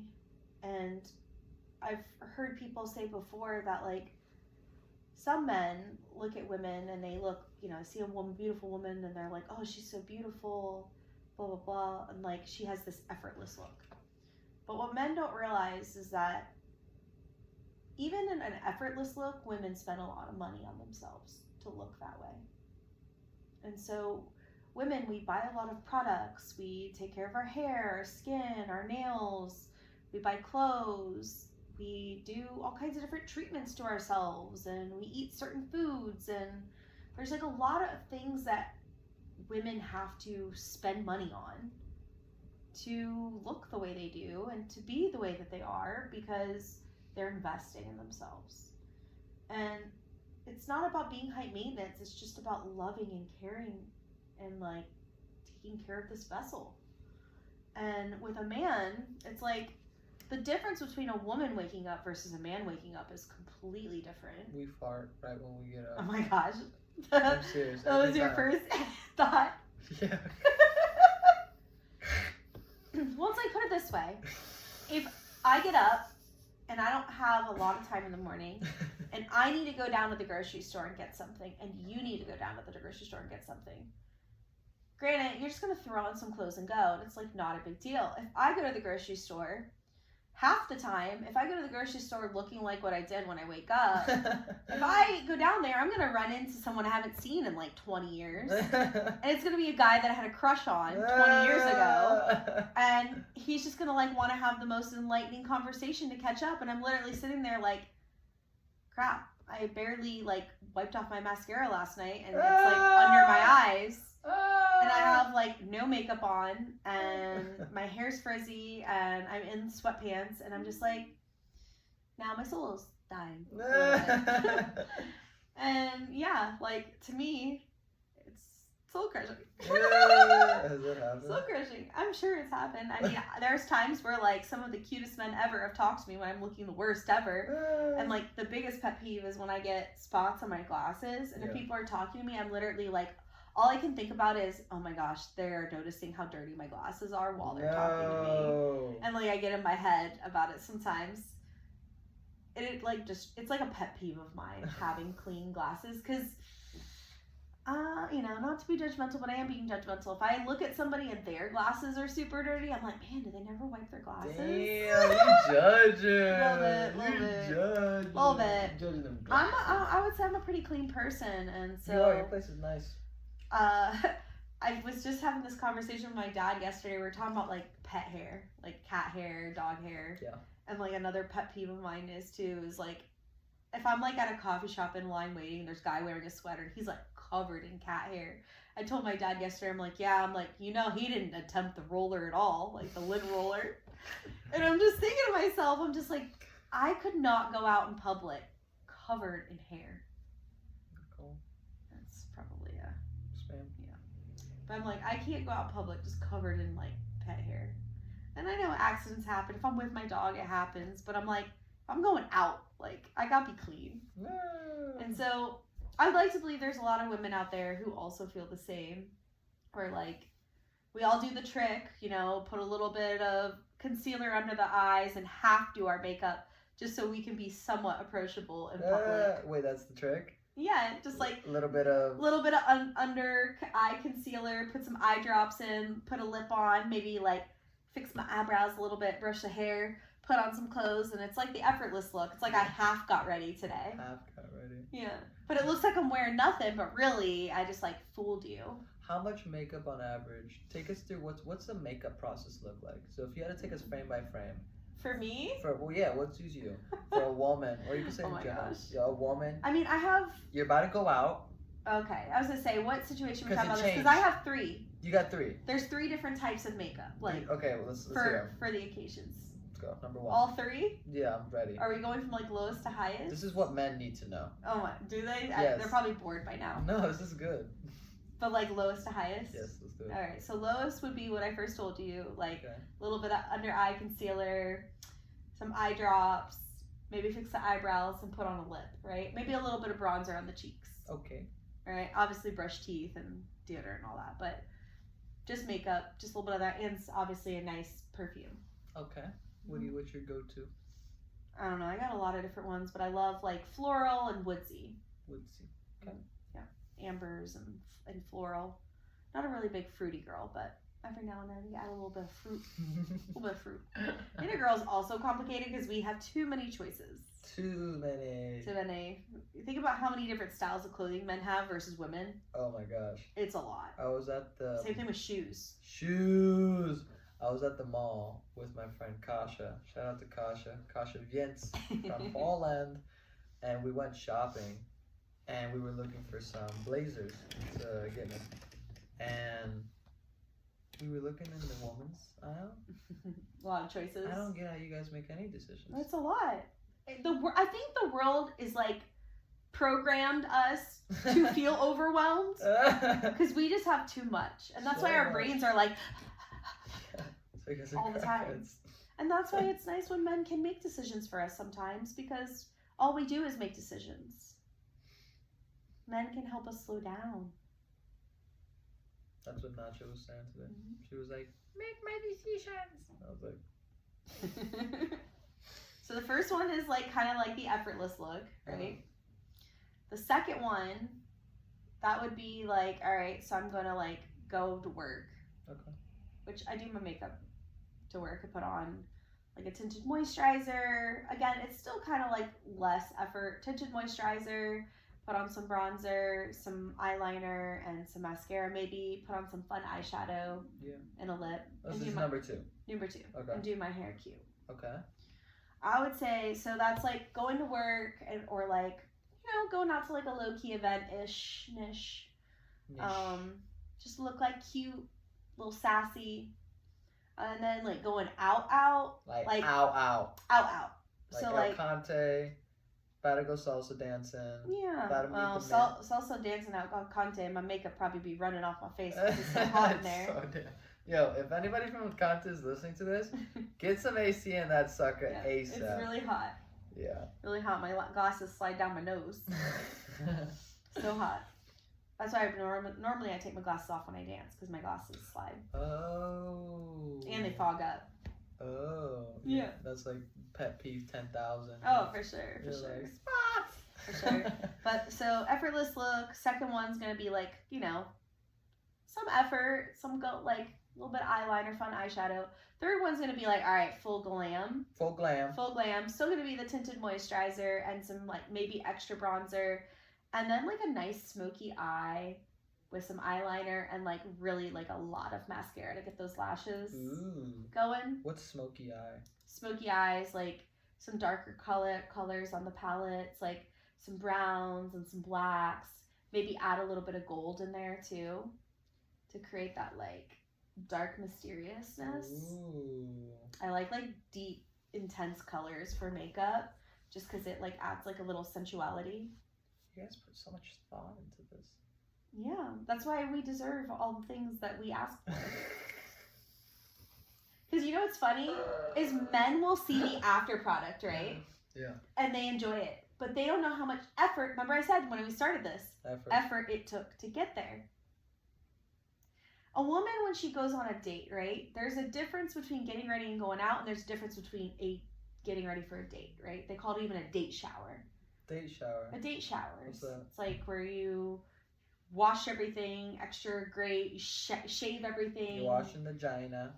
And I've heard people say before that, like, some men look at women and they look, see a woman, beautiful woman, and they're like, oh, she's so beautiful, blah, blah, blah, and like she has this effortless look. But what men don't realize is that even in an effortless look, women spend a lot of money on themselves to look that way. And so women, we buy a lot of products, we take care of our hair, our skin, our nails, we buy clothes, we do all kinds of different treatments to ourselves, and we eat certain foods, and there's like a lot of things that women have to spend money on to look the way they do and to be the way that they are, because they're investing in themselves. And it's not about being high maintenance, it's just about loving and caring and like taking care of this vessel. And with a man, it's like the difference between a woman waking up versus a man waking up is completely different. We fart right when we get up. Oh my gosh. I'm serious. That was your first thought? Yeah. Well, it's like, put it this way. If I get up and I don't have a lot of time in the morning and I need to go down to the grocery store and get something, and you need to go down to the grocery store and get something, granted, you're just going to throw on some clothes and go, and it's like not a big deal. If I go to the grocery store, half the time, if I go to the grocery store looking like what I did when I wake up, if I go down there, I'm going to run into someone I haven't seen in like 20 years. And it's going to be a guy that I had a crush on 20 years ago. And he's just going to like want to have the most enlightening conversation to catch up. And I'm literally sitting there like, crap, I barely like wiped off my mascara last night and it's like under my eyes. And I have like no makeup on and my hair's frizzy and I'm in sweatpants and I'm just like, now my soul's dying. And yeah, like to me, it's soul crushing. Has it happened? Soul crushing. I'm sure it's happened. I mean, there's times where like some of the cutest men ever have talked to me when I'm looking the worst ever. And like the biggest pet peeve is when I get spots on my glasses and if people are talking to me, I'm literally like, all I can think about is, oh my gosh, they're noticing how dirty my glasses are while they're talking to me. And like I get in my head about it sometimes. It like just, it's like a pet peeve of mine having clean glasses because, not to be judgmental, but I am being judgmental. If I look at somebody and their glasses are super dirty, I'm like, man, do they never wipe their glasses? Damn, you judging. A little bit. Judging them. I would say I'm a pretty clean person, and so. You are, your place is nice. I was just having this conversation with my dad yesterday. We were talking about like pet hair, like cat hair, dog hair. Yeah. And like another pet peeve of mine is like if I'm like at a coffee shop in line waiting and there's a guy wearing a sweater and he's like covered in cat hair. I told my dad yesterday, I'm like, he didn't attempt the roller at all, like the lid roller. And I'm just thinking to myself, I'm just like, I could not go out in public covered in hair. Cool. That's probably a spam. Yeah. But I'm like, I can't go out in public just covered in like pet hair. And I know accidents happen. If I'm with my dog, it happens. But I'm like, if I'm going out, like, I gotta be clean. No. And so I'd like to believe there's a lot of women out there who also feel the same. Where like, we all do the trick, put a little bit of concealer under the eyes and half do our makeup just so we can be somewhat approachable in public. Wait, that's the trick? Yeah, just like a little bit of under eye concealer, put some eye drops in, put a lip on, maybe like fix my eyebrows a little bit, brush the hair, put on some clothes, and it's like the effortless look. It's like I half got ready today. Half got ready. Yeah. But it looks like I'm wearing nothing, but really I just like fooled you. How much makeup on average? Take us through what's the makeup process look like? So if you had to take us frame by frame. For me? What's you? For a woman, or you can say oh my gosh. Yeah, a woman. I mean, I have. You're about to go out. Okay, I was gonna say, what situation we talking about this? changed. Because I have 3. You got 3. There's 3 different types of makeup, like okay, well, let's hear for the occasions. Let's go. Number 1. All 3? Yeah, I'm ready. Are we going from like lowest to highest? This is what men need to know. Oh my, do they? Yes. They're probably bored by now. No, this is good. But like lowest to highest? Yes, let's do it. All right, so lowest would be what I first told you, like Okay. a little bit of under eye concealer, some eye drops, maybe fix the eyebrows and put on a lip, right? Maybe a little bit of bronzer on the cheeks. Okay. All right, obviously brush teeth and deodorant and all that, but just makeup, just a little bit of that, and obviously a nice perfume. Okay. What's your go-to? I don't know, I got a lot of different ones, but I love like floral and woodsy. Woodsy. Okay. Yeah, ambers and floral. Not a really big fruity girl, but every now and then you add a little bit of fruit. A little bit of fruit. Being a girl is also complicated because we have too many choices. Too many. Think about how many different styles of clothing men have versus women. Oh my gosh. It's a lot. I was at the... Same thing with shoes. Shoes. I was at the mall with my friend Kasia. Shout out to Kasia. Kasia Więc from Poland. And we went shopping. And we were looking for some blazers to get me. And we were looking in the woman's aisle. A lot of choices. I don't get how you guys make any decisions. That's a lot. I think the world is like programmed us to feel overwhelmed because we just have too much, and that's why our brains are like all the time. And that's why it's nice when men can make decisions for us sometimes, because all we do is make decisions. Men can help us slow down. That's what Nacho was saying today. She was like, make my decisions. I was like... So the first one is like kind of like the effortless look, right? The second one, that would be like, all right, so I'm going to like go to work. Okay. Which I do my makeup to work. I put on like a tinted moisturizer. Again, it's still kind of like less effort. Tinted moisturizer, put on some bronzer, some eyeliner, and some mascara maybe. Put on some fun eyeshadow and a lip. This is number 2. Number 2. Okay. And do my hair cute. Okay. I would say, so that's like going to work or like, going out to like a low-key event-ish. Just look like cute, a little sassy. And then like going out. Like out. Like So El like Conte, about to go salsa dancing. Yeah. Well, salsa dancing out El Conte, my makeup probably be running off my face because it's so hot in there. Yo, if anybody from Conte is listening to this, get some AC in that sucker ASAP. It's really hot. Yeah. Really hot. My glasses slide down my nose. So hot. That's why normally I take my glasses off when I dance because my glasses slide. Oh. And they fog up. Oh. Yeah. That's like pet peeve 10,000. Oh, for sure. For sure. Like, spots. For sure. But so effortless look. Second one's going to be like, some effort, like a little bit of eyeliner, fun eyeshadow. Third one's going to be like, all right, full glam. Full glam. Still going to be the tinted moisturizer and some like maybe extra bronzer. And then like a nice smoky eye with some eyeliner and like really like a lot of mascara to get those lashes going. What's smoky eye? Smoky eyes, like some darker colors on the palettes, like some browns and some blacks. Maybe add a little bit of gold in there too to create that like dark mysteriousness. Ooh. I like deep, intense colors for makeup just because it like adds like a little sensuality. You guys put so much thought into this. Yeah, that's why we deserve all the things that we ask for. Because what's funny is men will see the after product, right? Yeah. And they enjoy it. But they don't know how much effort, remember I said when we started this, effort it took to get there. A woman, when she goes on a date, right? There's a difference between getting ready and going out, and there's a difference between getting ready for a date, right? They call it even a date shower. Date shower. A date shower. What's that? It's like where you wash everything extra great, you shave everything. You're washing the vagina.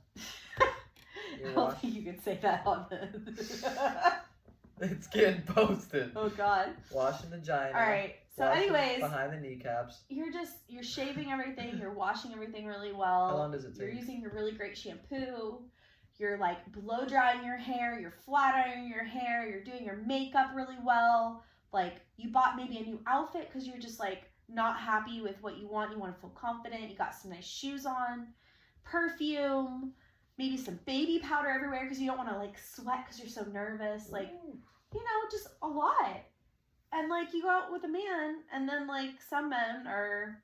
I don't think you could say that on this. It's getting posted. Oh God. Washing the vagina. All right. So anyways, behind the kneecaps. You're shaving everything, you're washing everything really well. How long does it take? You're using your really great shampoo. You're like blow drying your hair, you're flat ironing your hair, you're doing your makeup really well. Like you bought maybe a new outfit because you're just like not happy with what you want. You want to feel confident. You got some nice shoes on, perfume, maybe some baby powder everywhere because you don't want to like sweat because you're so nervous. Like, you know, just a lot. And like you go out with a man and then like some men are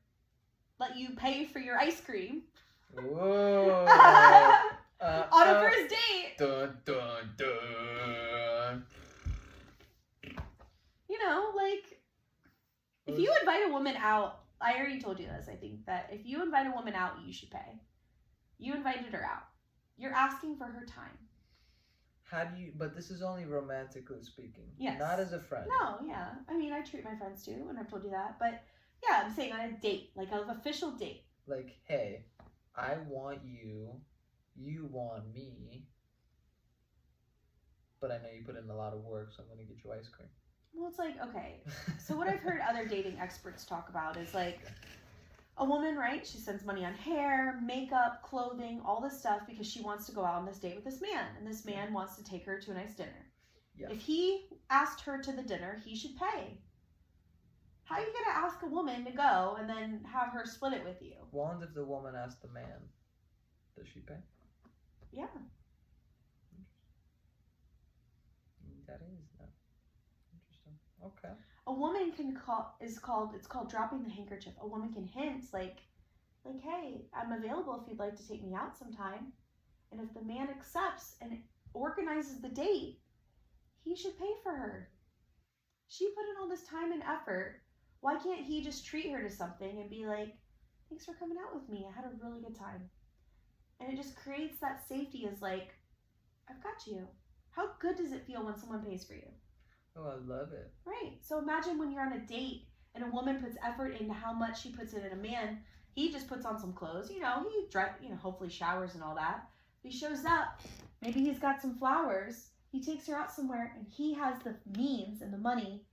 let you pay for your ice cream. Whoa. On a first date. Dun, dun, dun. You know, like if you invite a woman out, I already told you this, I think, that if you invite a woman out, you should pay. You invited her out. You're asking for her time. How do you, but this is only romantically speaking. Yes. Not as a friend. No, yeah. I mean, I treat my friends too, and I've told you that. But yeah, I'm saying on a date, like an official date. Like, hey, I want you, you want me, but I know you put in a lot of work, so I'm going to get you ice cream. Well, it's like, okay. So what I've heard other dating experts talk about is like a woman, right? She spends money on hair, makeup, clothing, all this stuff because she wants to go out on this date with this man. And this man wants to take her to a nice dinner. Yeah. If he asked her to the dinner, he should pay. How are you going to ask a woman to go and then have her split it with you? Well, and if the woman asked the man, does she pay? Yeah. That is not interesting. Okay. A woman it's called dropping the handkerchief. A woman can hint like, hey, I'm available if you'd like to take me out sometime. And if the man accepts and organizes the date, he should pay for her. She put in all this time and effort. Why can't he just treat her to something and be like, thanks for coming out with me. I had a really good time. And it just creates that safety as like, I've got you. How good does it feel when someone pays for you? Oh, I love it. Right. So imagine when you're on a date and a woman puts effort into how much she puts in, and a man, he just puts on some clothes. You know, hopefully showers and all that. He shows up. Maybe he's got some flowers. He takes her out somewhere, and he has the means and the money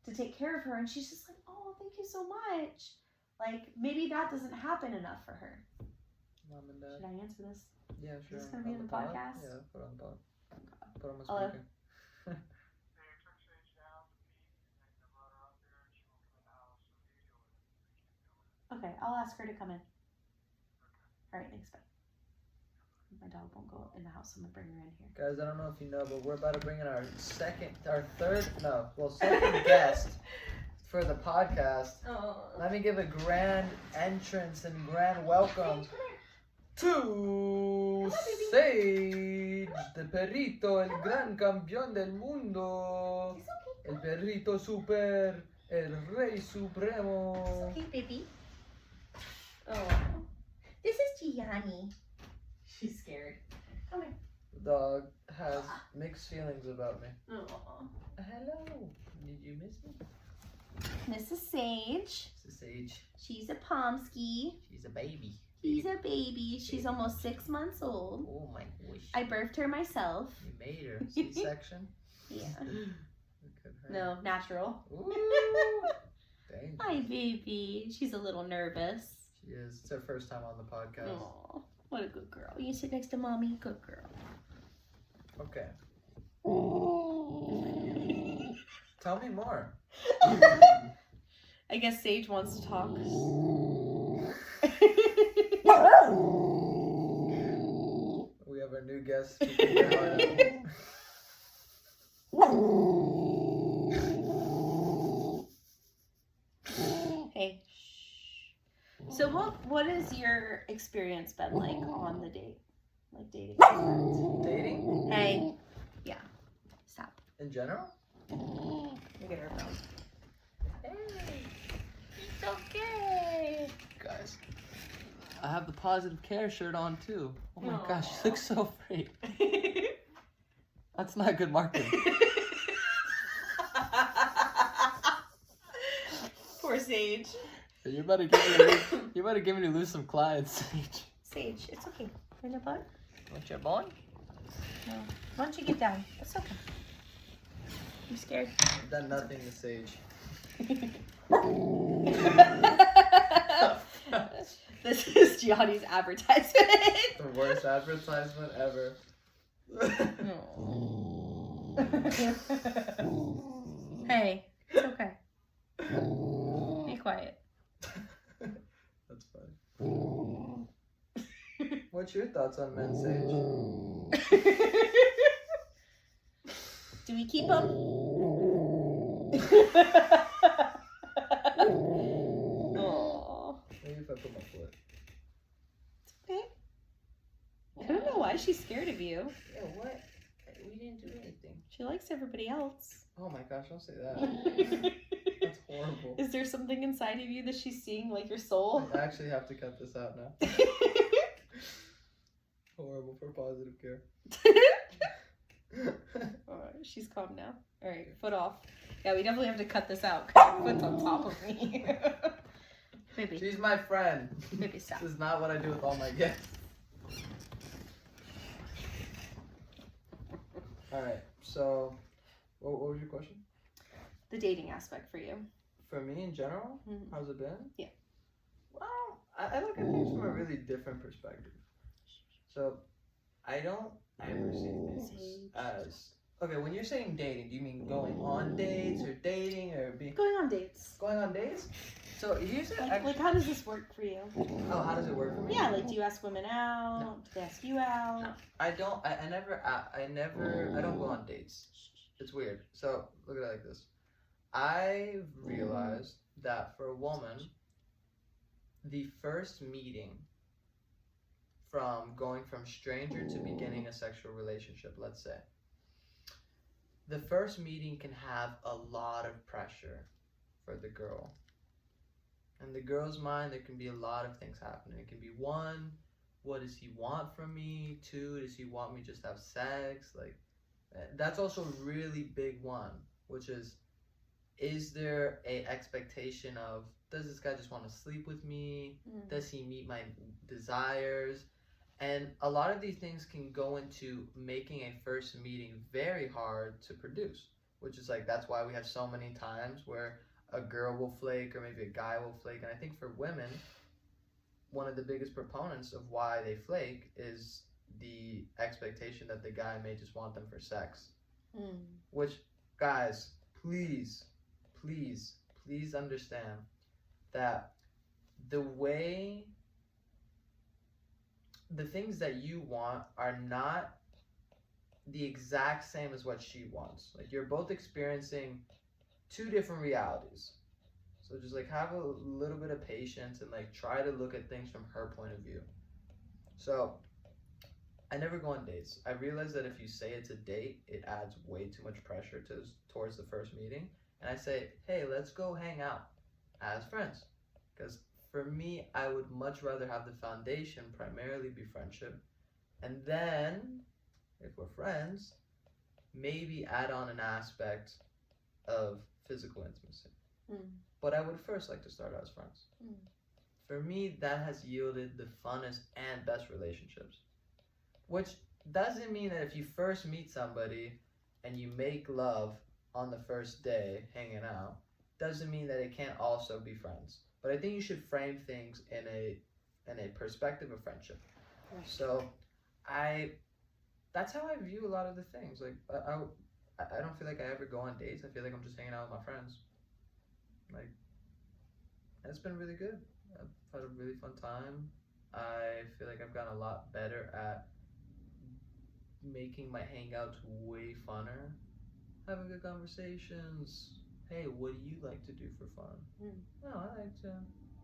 to take care of her. And she's just like, oh, thank you so much. Like, maybe that doesn't happen enough for her. Mom and Dad. Should I answer this? Yeah, sure. Is this going to be in the podcast? Yeah, put on the pod. Put on my Hello? speaker. Okay, I'll ask her to come in. All right, thanks, bye. My dog won't go in the house. I'm gonna bring her in here. Guys, I don't know if you know, but we're about to bring in our second guest for the podcast. Oh. Let me give a grand entrance and grand welcome to Sage, the perrito, el gran campeón del mundo, el perrito super, el rey supremo. Okay, baby. Oh, this is Gianni. She's scared. Come here. The dog has mixed feelings about me. Oh. Hello. Did you miss me? Mrs. Sage. This is Sage. She's a Pomsky. She's a baby. She's a baby. She's almost 6 months old. Oh my gosh. I birthed her myself. You made her. C-section? Yeah. Look at her. No, natural. Ooh. Dangerous. Hi, baby. She's a little nervous. She is. It's her first time on the podcast. Oh, what a good girl. You sit next to mommy. Good girl. Okay. Tell me more. I guess Sage wants to talk. We have our new guest speaking their heart out. Hey. So what has your experience been like on the date? Like dating? Dating? Hey. Yeah. Stop. In general? Look at her phone. Hey. It's okay. Guys, I have the positive care shirt on too. Oh my gosh, she looks so great. That's not good marketing. Poor Sage. You're about to give me to lose some clients, Sage. Sage, it's okay. In the butt? What's your bone? No. Why don't you get down? That's okay. I'm scared. I've done nothing to Sage. This is Gianni's advertisement. The worst advertisement ever. Hey, it's okay. Be quiet. That's funny. What's your thoughts on men, Sage? Do we keep them? Maybe if I put my foot. Okay. I don't know why she's scared of you. Yeah, what? We didn't do anything. She likes everybody else. Oh my gosh, don't say that. That's horrible. Is there something inside of you that she's seeing, like your soul? I actually have to cut this out now. Horrible for positive care. Alright, she's calm now. Alright, foot off. Yeah, we definitely have to cut this out because your foot's on top of me. Maybe. She's my friend. Maybe stop. This is not what I do with all my guests. Alright, so what was your question? The dating aspect for you. For me in general, Mhm. how's it been? Yeah. Well, I look at things from a really different perspective. So, I don't ever see things as... Okay, when you're saying dating, do you mean going on dates or dating or being... Going on dates. Going on dates? So, here's an Like, how does this work for you? Oh, how does it work for me? Yeah, like, do you ask women out? No. Do they ask you out? I don't go on dates. It's weird. So, look at it like this. I've realized that for a woman, the first meeting from going from stranger to beginning a sexual relationship, let's say, the first meeting can have a lot of pressure for the girl. In the girl's mind, there can be a lot of things happening. It can be 1, what does he want from me? 2, does he want me just to have sex? Like, that's also a really big one, which is there a expectation of, does this guy just want to sleep with me? Does he meet my desires? And a lot of these things can go into making a first meeting very hard to produce, which is like, that's why we have so many times where a girl will flake or maybe a guy will flake. And I think for women, one of the biggest proponents of why they flake is the expectation that the guy may just want them for sex. Which, guys, please understand that the things that you want are not the exact same as what she wants. Like, you're both experiencing 2 different realities. So just like have a little bit of patience and like try to look at things from her point of view. So I never go on dates. I realize that if you say it's a date, it adds way too much pressure towards the first meeting. And I say, hey, let's go hang out as friends. Because for me, I would much rather have the foundation primarily be friendship. And then, if we're friends, maybe add on an aspect of physical intimacy. But I would first like to start out as friends. For me, that has yielded the funnest and best relationships. Which doesn't mean that if you first meet somebody and you make love on the first day hanging out, doesn't mean that it can't also be friends. But I think you should frame things in a perspective of friendship. So that's how I view a lot of the things. Like I don't feel like I ever go on dates. I feel like I'm just hanging out with my friends. Like, and it's been really good. I've had a really fun time. I feel like I've gotten a lot better at making my hangouts way funner, having good conversations. Hey, what do you like to do for fun? Oh, I like to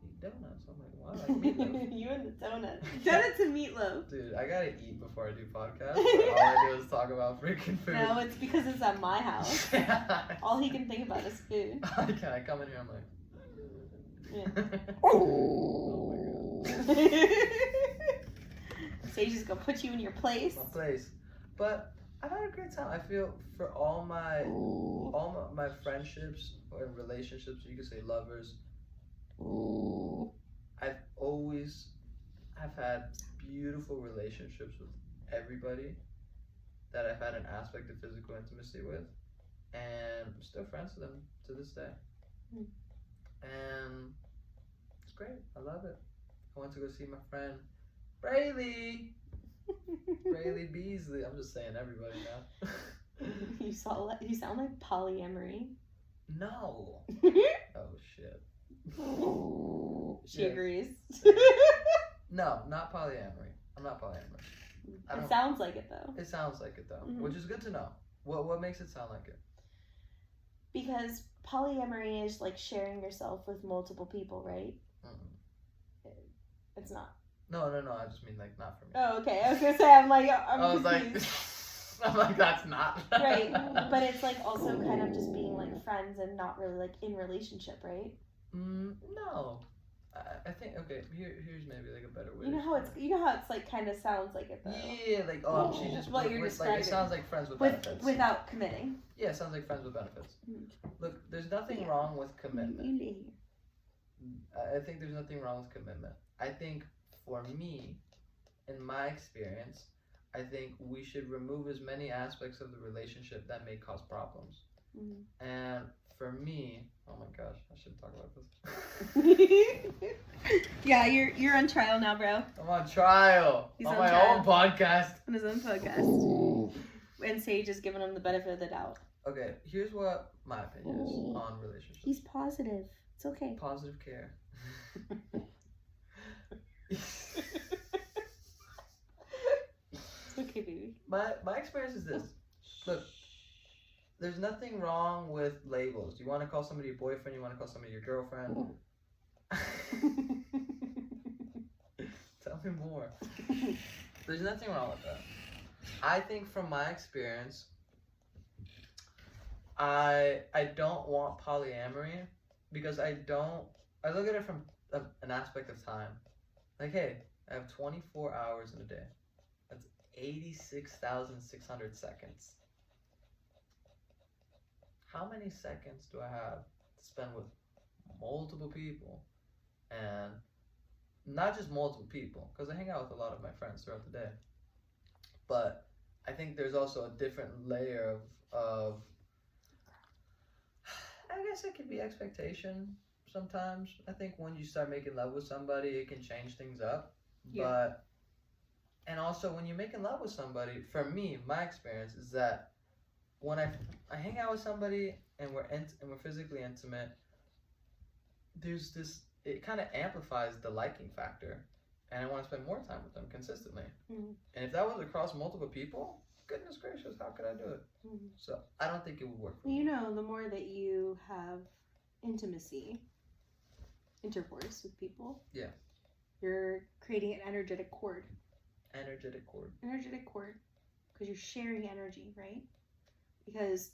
eat donuts. I'm like, wow, I like meatloaf. You and the donuts. Donuts and meatloaf. Dude, I gotta eat before I do podcasts. All I do is talk about freaking food. No, it's because it's at my house. All he can think about is food. I come in here, I'm like... Yeah. Oh my god. Sage is gonna put you in your place. My place. But I've had a great time. I feel for all my friendships or relationships, you could say lovers, I've had beautiful relationships with everybody that I've had an aspect of physical intimacy with, and I'm still friends with them to this day. And it's great. I love it. I went to go see my friend Braylee Beasley. I'm just saying everybody now. You sound like polyamory. No. Oh shit. She agrees. No, not polyamory. I'm not polyamorous. It sounds like it though. It sounds like it though, which is good to know. What makes it sound like it? Because polyamory is like sharing yourself with multiple people, right? It's not. No. I just mean like not for me. Oh, okay. I was gonna say I'm like that's not right. But it's like also kind of just being like friends and not really like in relationship, right? No. I think here's maybe like a better way. You know how it's like kind of sounds like it though. Yeah, like she just what you're describing. Like, it sounds like friends with benefits without committing. Yeah, it sounds like friends with benefits. Look, there's nothing wrong with commitment. I think there's nothing wrong with commitment. I think for me, in my experience, I think we should remove as many aspects of the relationship that may cause problems. And for me, oh my gosh, I shouldn't talk about this. Yeah, you're on trial now, bro. I'm on trial. He's on my own podcast. On his own podcast. And Sage is giving him the benefit of the doubt. Okay, here's what my opinion is on relationships. He's positive. It's okay. Positive care. It's okay, baby. My experience is this. Look, there's nothing wrong with labels. You want to call somebody your boyfriend, you want to call somebody your girlfriend. Tell me more. There's nothing wrong with that. I think from my experience, I don't want polyamory because I look at it from an aspect of time. Like, hey, I have 24 hours in a day. That's 86,600 seconds. How many seconds do I have to spend with multiple people? And not just multiple people, because I hang out with a lot of my friends throughout the day. But I think there's also a different layer of I guess it could be expectation sometimes. I think when you start making love with somebody, it can change things up. Yeah. And also when you're making love with somebody, for me, my experience is that when I hang out with somebody and we're physically intimate, there's this, it kind of amplifies the liking factor, and I want to spend more time with them consistently. And if that was across multiple people, goodness gracious, how could I do it? So I don't think it would work for me. You know, the more that you have intercourse with people, you're creating an energetic cord. Because you're sharing energy, right? Because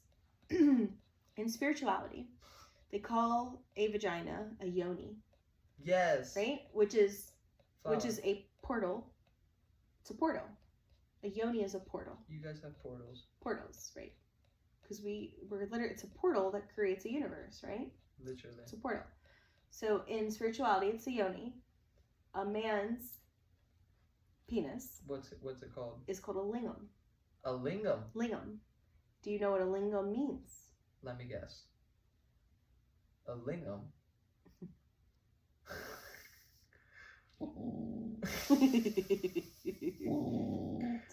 in spirituality, they call a vagina a yoni. Yes. Right? Which is a portal. It's a portal. A yoni is a portal. You guys have portals. Portals, right? Because we're literally, it's a portal that creates a universe, right? Literally. It's a portal. So in spirituality, it's a yoni. A man's penis. What's it called? Is called a lingam. A lingam? Lingam. Do you know what a lingam means? Let me guess. A lingam? It's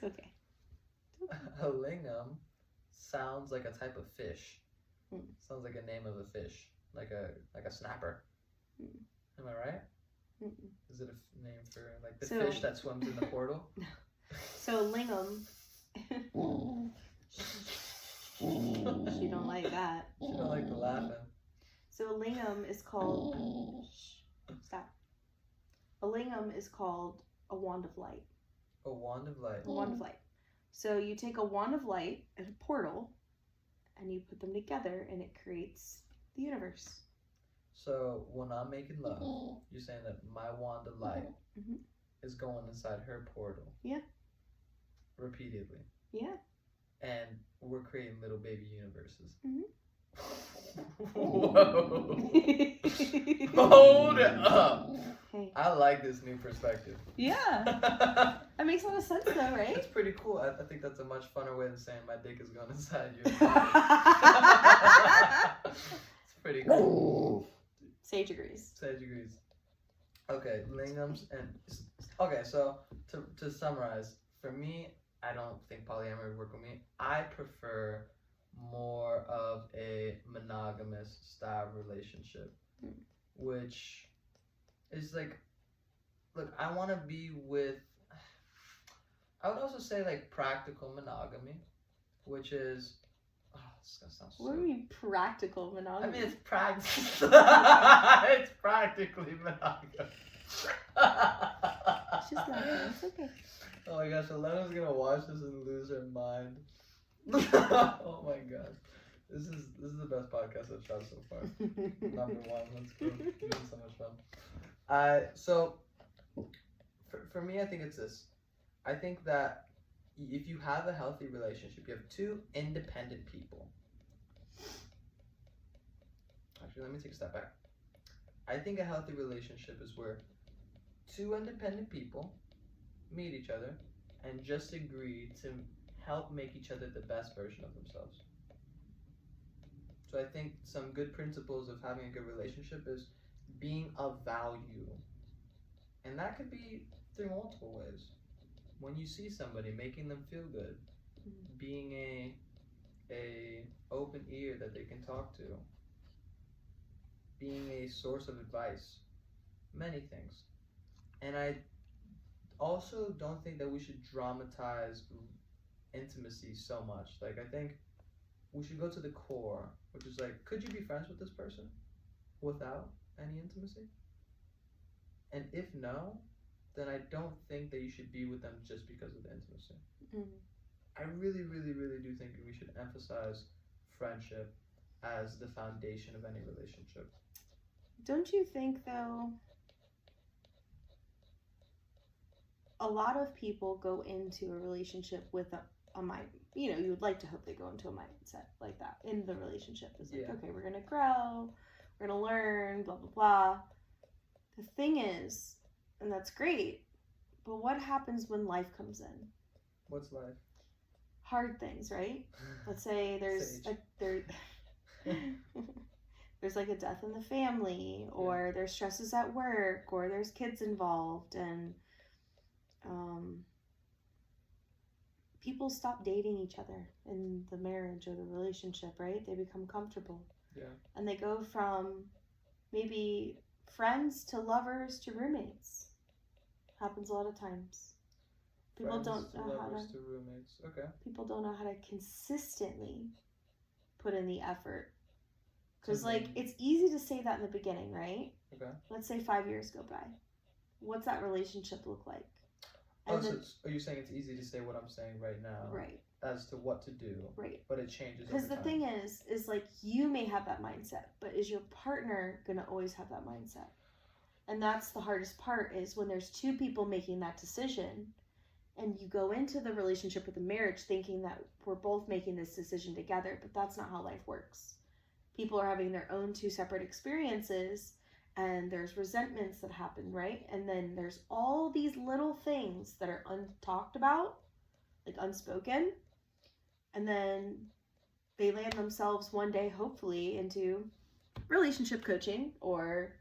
okay. A lingam sounds like a type of fish. Sounds like a name of a fish, like a snapper. Am I right? Is it a name for like the fish that swims in the portal? So lingam. She don't like that. She don't like the laughing. So a lingam is called. Stop. A lingam is called a wand of light. A wand of light. A wand of light. So you take a wand of light and a portal, and you put them together, and it creates the universe. So when I'm making love, you're saying that my wand of light is going inside her portal. Yeah. Repeatedly. Yeah. And we're creating little baby universes. Whoa. Hold up. Hey. I like this new perspective. Yeah. That makes a lot of sense though, right? It's pretty cool. I think that's a much funner way than saying my dick is going inside you. It's pretty cool. Sage agrees. Sage agrees. Okay, lingams and... Okay, so to summarize, for me, I don't think polyamory would work with me. I prefer more of a monogamous style relationship, which is like, look, I want to be with, I would also say like practical monogamy, which is, oh, this is gonna sound so... What do you mean practical monogamy? I mean, it's it's practically monogamous. She's laughing. It's okay. Oh my gosh, Elena's gonna watch this and lose her mind. Oh my gosh. This is the best podcast I've shot so far. Number one, let's go. This is so much fun. So for me, I think it's this. I think that if you have a healthy relationship, you have two independent people. Actually, let me take a step back. I think a healthy relationship is where two independent people meet each other and just agree to help make each other the best version of themselves. So I think some good principles of having a good relationship is being of value. And that could be through multiple ways. When you see somebody, making them feel good, being a open ear that they can talk to, being a source of advice, many things. And I also don't think that we should dramatize intimacy so much. Like, I think we should go to the core, which is like, could you be friends with this person without any intimacy? And if no, then I don't think that you should be with them just because of the intimacy. I really, really, really do think we should emphasize friendship as the foundation of any relationship. Don't you think, though, a lot of people go into a relationship with a mind, you know, you would like to hope they go into a mindset like that in the relationship. It's like, okay, we're going to grow, we're going to learn, blah, blah, blah. The thing is, and that's great, but what happens when life comes in? What's life? Hard things, right? Let's say there's there's like a death in the family, or there's stresses at work, or there's kids involved, and people stop dating each other in the marriage or the relationship, right? They become comfortable. Yeah. And they go from maybe friends to lovers to roommates. Happens a lot of times. People don't know how to roommates. Okay. People don't know how to consistently put in the effort. Because, like, it's easy to say that in the beginning, right? Okay. Let's say 5 years go by. What's that relationship look like? And so are you saying it's easy to say what I'm saying right now? Right. As to what to do. Right. But it changes because the thing is like, you may have that mindset, but is your partner going to always have that mindset? And that's the hardest part, is when there's two people making that decision, and you go into the relationship with the marriage thinking that we're both making this decision together, but that's not how life works. People are having their own two separate experiences, and there's resentments that happen, right? And then there's all these little things that are untalked about, like unspoken, and then they land themselves one day, hopefully, into relationship coaching or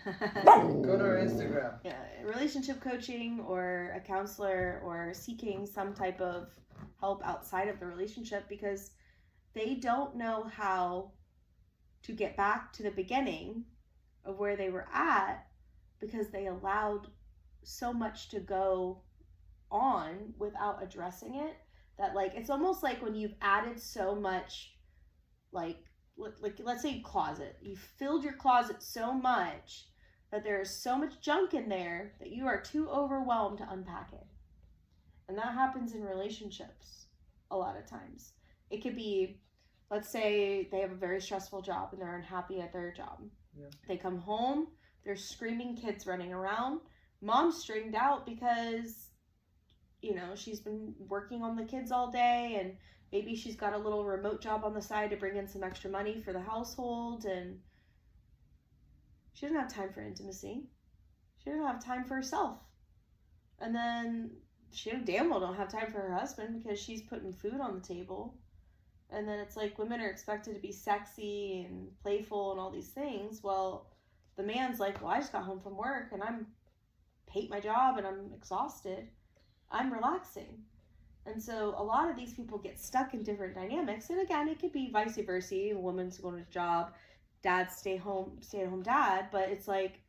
go to our Instagram. Yeah, relationship coaching or a counselor, or seeking some type of help outside of the relationship, because they don't know how to get back to the beginning of where they were at, because they allowed so much to go on without addressing it, that, like, it's almost like when you've added so much, like let's say closet, you filled your closet so much that there's so much junk in there that you are too overwhelmed to unpack it. And that happens in relationships a lot of times. It could be, let's say they have a very stressful job and they're unhappy at their job. Yeah. They come home, there's screaming kids running around. Mom's stringed out because, she's been working on the kids all day, and maybe she's got a little remote job on the side to bring in some extra money for the household, and she doesn't have time for intimacy. She doesn't have time for herself. And then she damn well don't have time for her husband because she's putting food on the table. And then it's like women are expected to be sexy and playful and all these things. Well, the man's like, well, I just got home from work and I'm hate my job and I'm exhausted. I'm relaxing. And so a lot of these people get stuck in different dynamics. And again, it could be vice versa. A woman's going to a job, dad stay at home dad. But it's like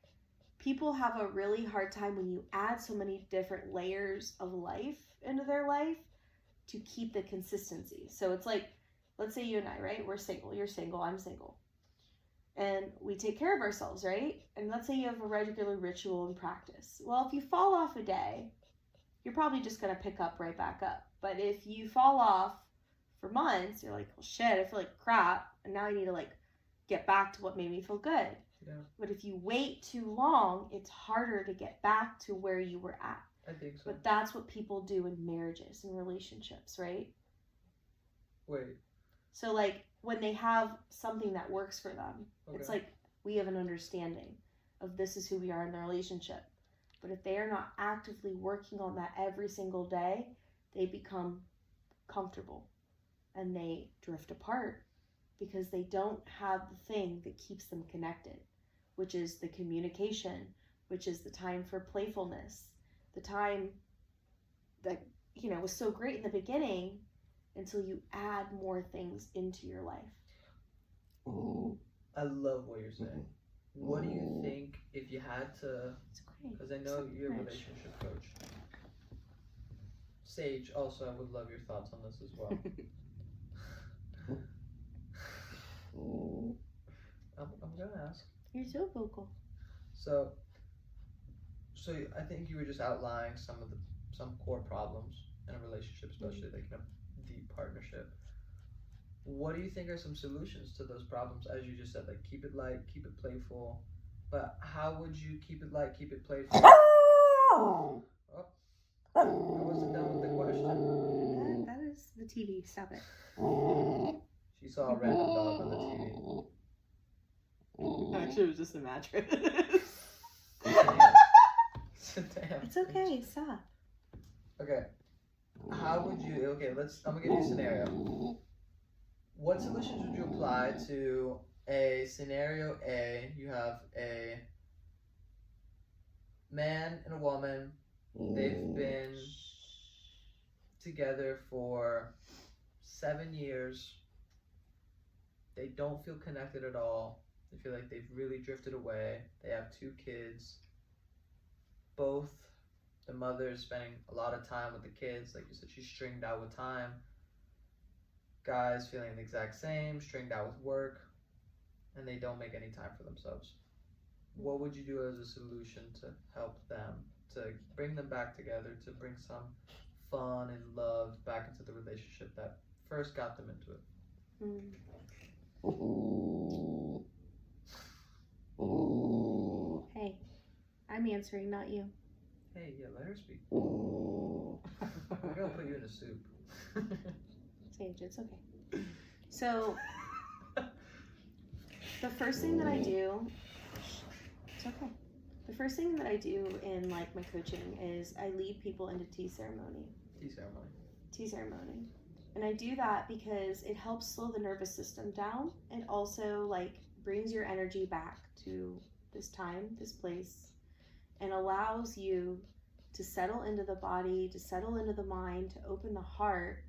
people have a really hard time when you add so many different layers of life into their life to keep the consistency. So it's like, let's say you and I, right? We're single. You're single. I'm single. And we take care of ourselves, right? And let's say you have a regular ritual and practice. Well, if you fall off a day, you're probably just going to pick up right back up. But if you fall off for months, you're like, well, shit, I feel like crap. And now I need to get back to what made me feel good. Yeah. But if you wait too long, it's harder to get back to where you were at. I think so. But that's what people do in marriages and relationships, right? Wait. So when they have something that works for them, okay. It's like we have an understanding of this is who we are in the relationship. But if they are not actively working on that every single day, they become comfortable and they drift apart because they don't have the thing that keeps them connected, which is the communication, which is the time for playfulness, the time that, was so great in the beginning until you add more things into your life. I love what you're saying. What do you think if you had to, because I know you're a relationship coach. Sage, also, I would love your thoughts on this as well. I'm going to ask. You're so vocal. So I think you were just outlining some core problems in a relationship, especially deep partnership. What do you think are some solutions to those problems? As you just said, keep it light, keep it playful. But how would you keep it light, keep it playful? Oh, I wasn't done with the question. That is the TV. Stop it. She saw a random dog on the TV. Actually, it was just a mattress. Damn. It's okay. Stop. Okay. How would you? Okay, I'm gonna give you a scenario. What solutions would you apply to a scenario A? You have a man and a woman. They've been together for 7 years. They don't feel connected at all. They feel like they've really drifted away. They have 2 kids. Both, the mother is spending a lot of time with the kids. Like you said, she's stringed out with time. Guys feeling the exact same, stringed out with work, and they don't make any time for themselves. What would you do as a solution to help them, to bring them back together, to bring some fun and love back into the relationship that first got them into it? Hey, I'm answering, not you. Hey, yeah, let her speak. We're gonna put you in a soup. Sage, it's okay. So, the first thing that I do, it's okay. The first thing that I do in my coaching is I lead people into tea ceremony. Tea ceremony. And I do that because it helps slow the nervous system down and also brings your energy back to this time, this place, and allows you to settle into the body, to settle into the mind, to open the heart.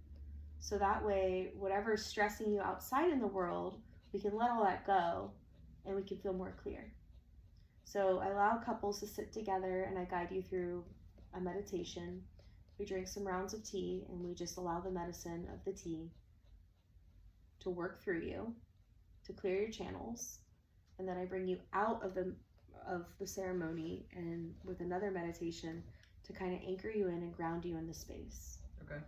So that way, whatever's stressing you outside in the world, we can let all that go and we can feel more clear. So I allow couples to sit together and I guide you through a meditation. We drink some rounds of tea and we just allow the medicine of the tea to work through you, to clear your channels. And then I bring you out of the ceremony and with another meditation to kind of anchor you in and ground you in the space. Okay.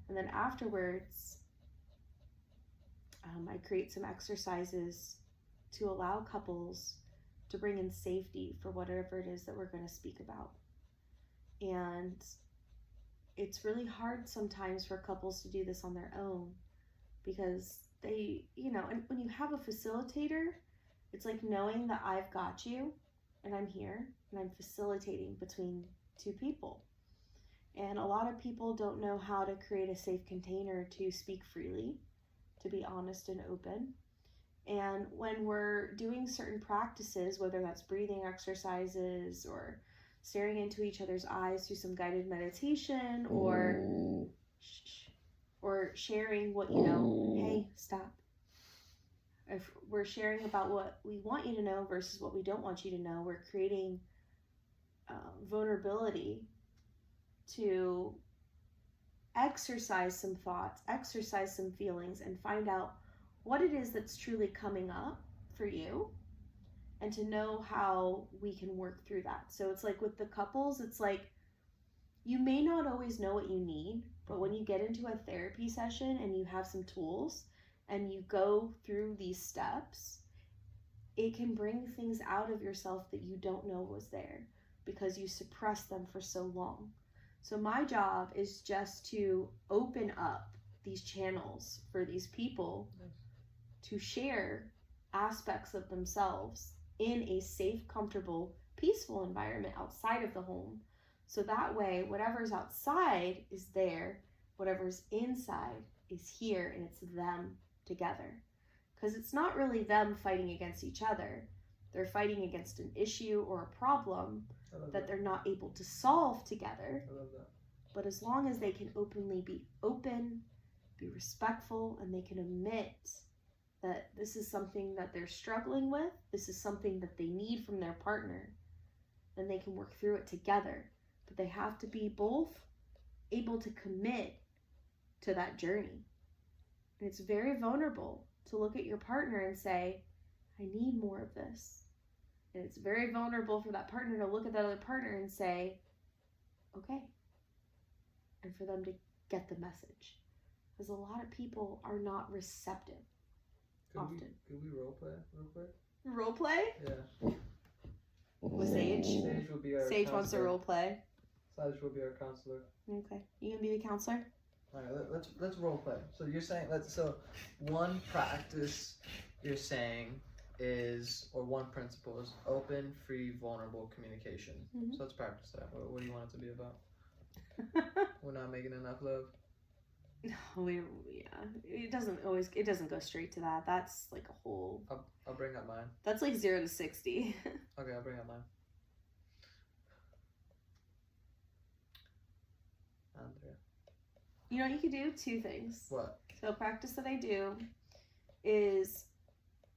And then afterwards, I create some exercises to allow couples to bring in safety for whatever it is that we're going to speak about. And it's really hard sometimes for couples to do this on their own because they, and when you have a facilitator, it's like knowing that I've got you and I'm here and I'm facilitating between two people. And a lot of people don't know how to create a safe container to speak freely, to be honest and open. And when we're doing certain practices, whether that's breathing exercises or staring into each other's eyes through some guided meditation or sharing what hey, stop. If we're sharing about what we want you to know versus what we don't want you to know, we're creating vulnerability to exercise some thoughts, exercise some feelings, and find out what it is that's truly coming up for you, and to know how we can work through that. So it's like with the couples, it's like you may not always know what you need, but when you get into a therapy session and you have some tools and you go through these steps, it can bring things out of yourself that you don't know was there because you suppressed them for so long. So my job is just to open up these channels for these people to share aspects of themselves in a safe, comfortable, peaceful environment outside of the home. So that way, whatever's outside is there, whatever's inside is here, and it's them together. Because it's not really them fighting against each other. They're fighting against an issue or a problem that they're not able to solve together. I love that. But as long as they can openly be open, be respectful, and they can admit that this is something that they're struggling with, this is something that they need from their partner, then they can work through it together. But they have to be both able to commit to that journey. And it's very vulnerable to look at your partner and say, I need more of this. And it's very vulnerable for that partner to look at that other partner and say, okay. And for them to get the message. Because a lot of people are not receptive. Often. Could we role play real quick? Role play? Yeah. With Sage? Sage will be our Sage counselor. wants to role play. Sage will be our counselor. Okay. You gonna be the counselor? Alright, let's role play. So you're saying one practice you're saying is, or one principle is open, free, vulnerable communication. Mm-hmm. So let's practice that. What do you want it to be about? We're not making enough love. No, it doesn't go straight to that. That's like a whole. I'll bring up mine. That's like 0 to 60. Okay, I'll bring up mine. Andrea. You know, you could do 2 things. What? So practice that I do is,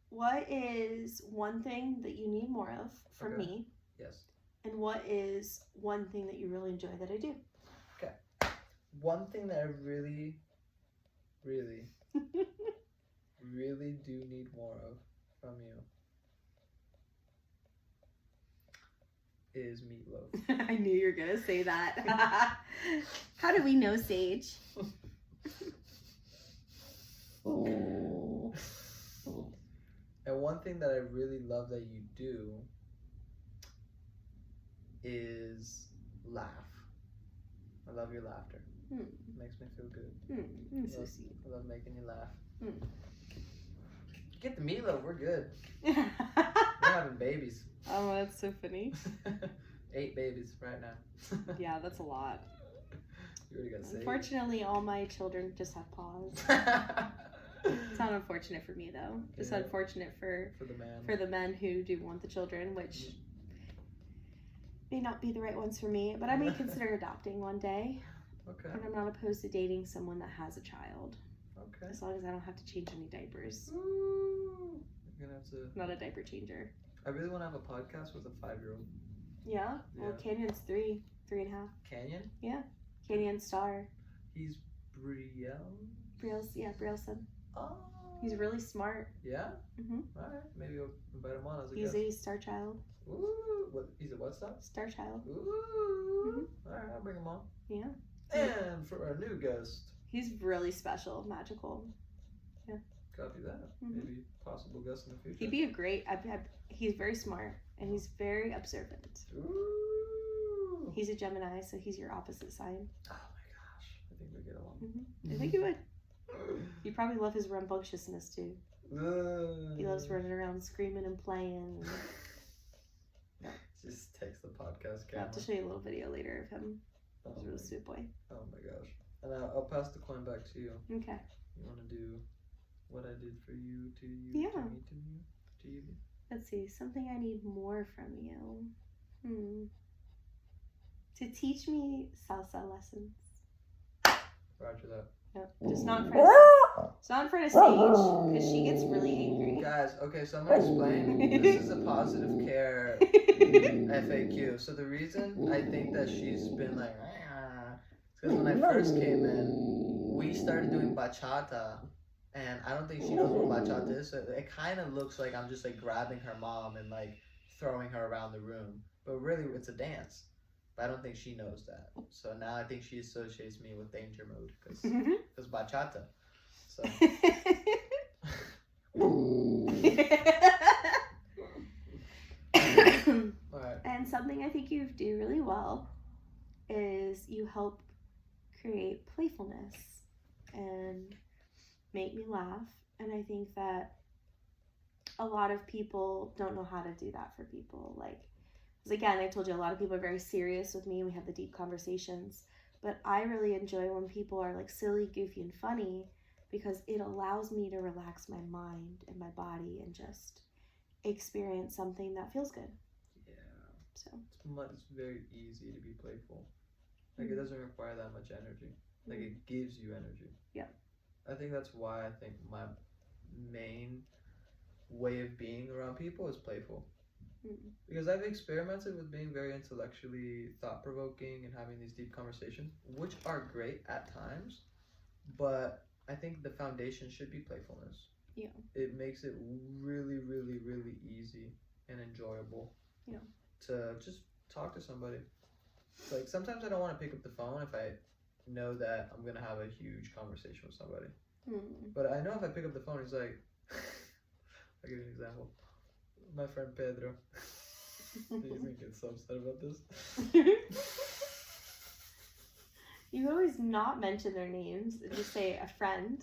what is one thing that you need more of from me? Yes. And what is one thing that you really enjoy that I do? Okay. One thing that I really, really, really do need more of from you is meatloaf. I knew you were going to say that. How do we know Sage? And one thing that I really love that you do is laugh. I love your laughter. It makes me feel good. So sweet. I love making you laugh. Get the meatloaf, we're good. We're having babies. Oh, that's so funny. 8 babies right now. Yeah, that's a lot. You already got saved. Unfortunately, all my children just have paws. It's not unfortunate for me though. Just unfortunate for the men who do want the children, which may not be the right ones for me. But I may consider adopting one day. Okay. And I'm not opposed to dating someone that has a child. Okay. As long as I don't have to change any diapers. Ooh. You're gonna have to. Not a diaper changer. I really want to have a podcast with a 5-year-old. Yeah? Well, Canyon's 3.5. Canyon? Yeah. Canyon Star. He's Brielle? Brielson. Oh. He's really smart. Yeah? Mm-hmm. Alright. Maybe we'll invite him on as a guest. He's a star child. Ooh. What? He's a what star? Star child. Ooh. Alright, I'll bring him on. Yeah. And for our new guest. He's really special, magical. Yeah. Copy that. Maybe possible guest in the future. He'd be a great. He's very smart and he's very observant. Ooh. He's a Gemini, so he's your opposite sign. Oh my gosh, I think we get along. I think you would. You probably love his rambunctiousness too. He loves running around screaming and playing. Just takes the podcast camera. I'll have to show you a little video later of him. He's a really sweet boy. Oh my gosh. And I'll pass the coin back to you. Okay. You want to do what I did for you, to you, Yeah. to me, to you? Let's see. Something I need more from you. To teach me salsa lessons. Roger that. No, just not in front of it's not in front of stage because she gets really angry. Guys, okay, so I'm gonna explain. This is a positive care FAQ. So the reason I think that she's been like, is because when I first came in, we started doing bachata, and I don't think she knows what bachata is. So it kind of looks like I'm just like grabbing her mom and like throwing her around the room, but really it's a dance. But I don't think she knows that. So now I think she associates me with danger mode because bachata. So. Alright. And something I think you do really well is you help create playfulness and make me laugh. And I think that a lot of people don't know how to do that for people. Like, because again, I told you a lot of people are very serious with me. We have the deep conversations. But I really enjoy when people are like silly, goofy, and funny because it allows me to relax my mind and my body and just experience something that feels good. Yeah. So It's very easy to be playful. Like it doesn't require that much energy. Like it gives you energy. Yeah. I think that's why I think my main way of being around people is playful. Because I've experimented with being very intellectually thought-provoking and having these deep conversations, which are great at times, but I think the foundation should be playfulness. Yeah. It makes it really, really, really easy and enjoyable. Yeah. To just talk to somebody. Like sometimes I don't want to pick up the phone if I know that I'm gonna have a huge conversation with somebody. But I know if I pick up the phone, he's like, I'll give you an example. My friend Pedro. He's gonna get so upset about this. You always not mention their names and just say a friend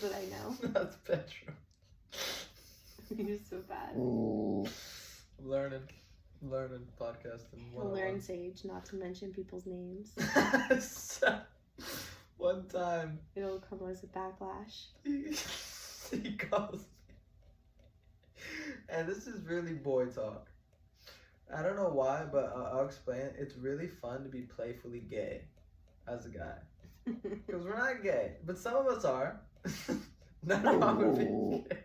that I know. That's Pedro. You're so bad. I'm learning podcasting. He'll learn, Sage, not to mention people's names. One time. It'll come as a backlash. He calls me. And this is really boy talk. I don't know why, but I'll explain it. It's really fun to be playfully gay as a guy. Because we're not gay, but some of us are. Nothing wrong with being gay.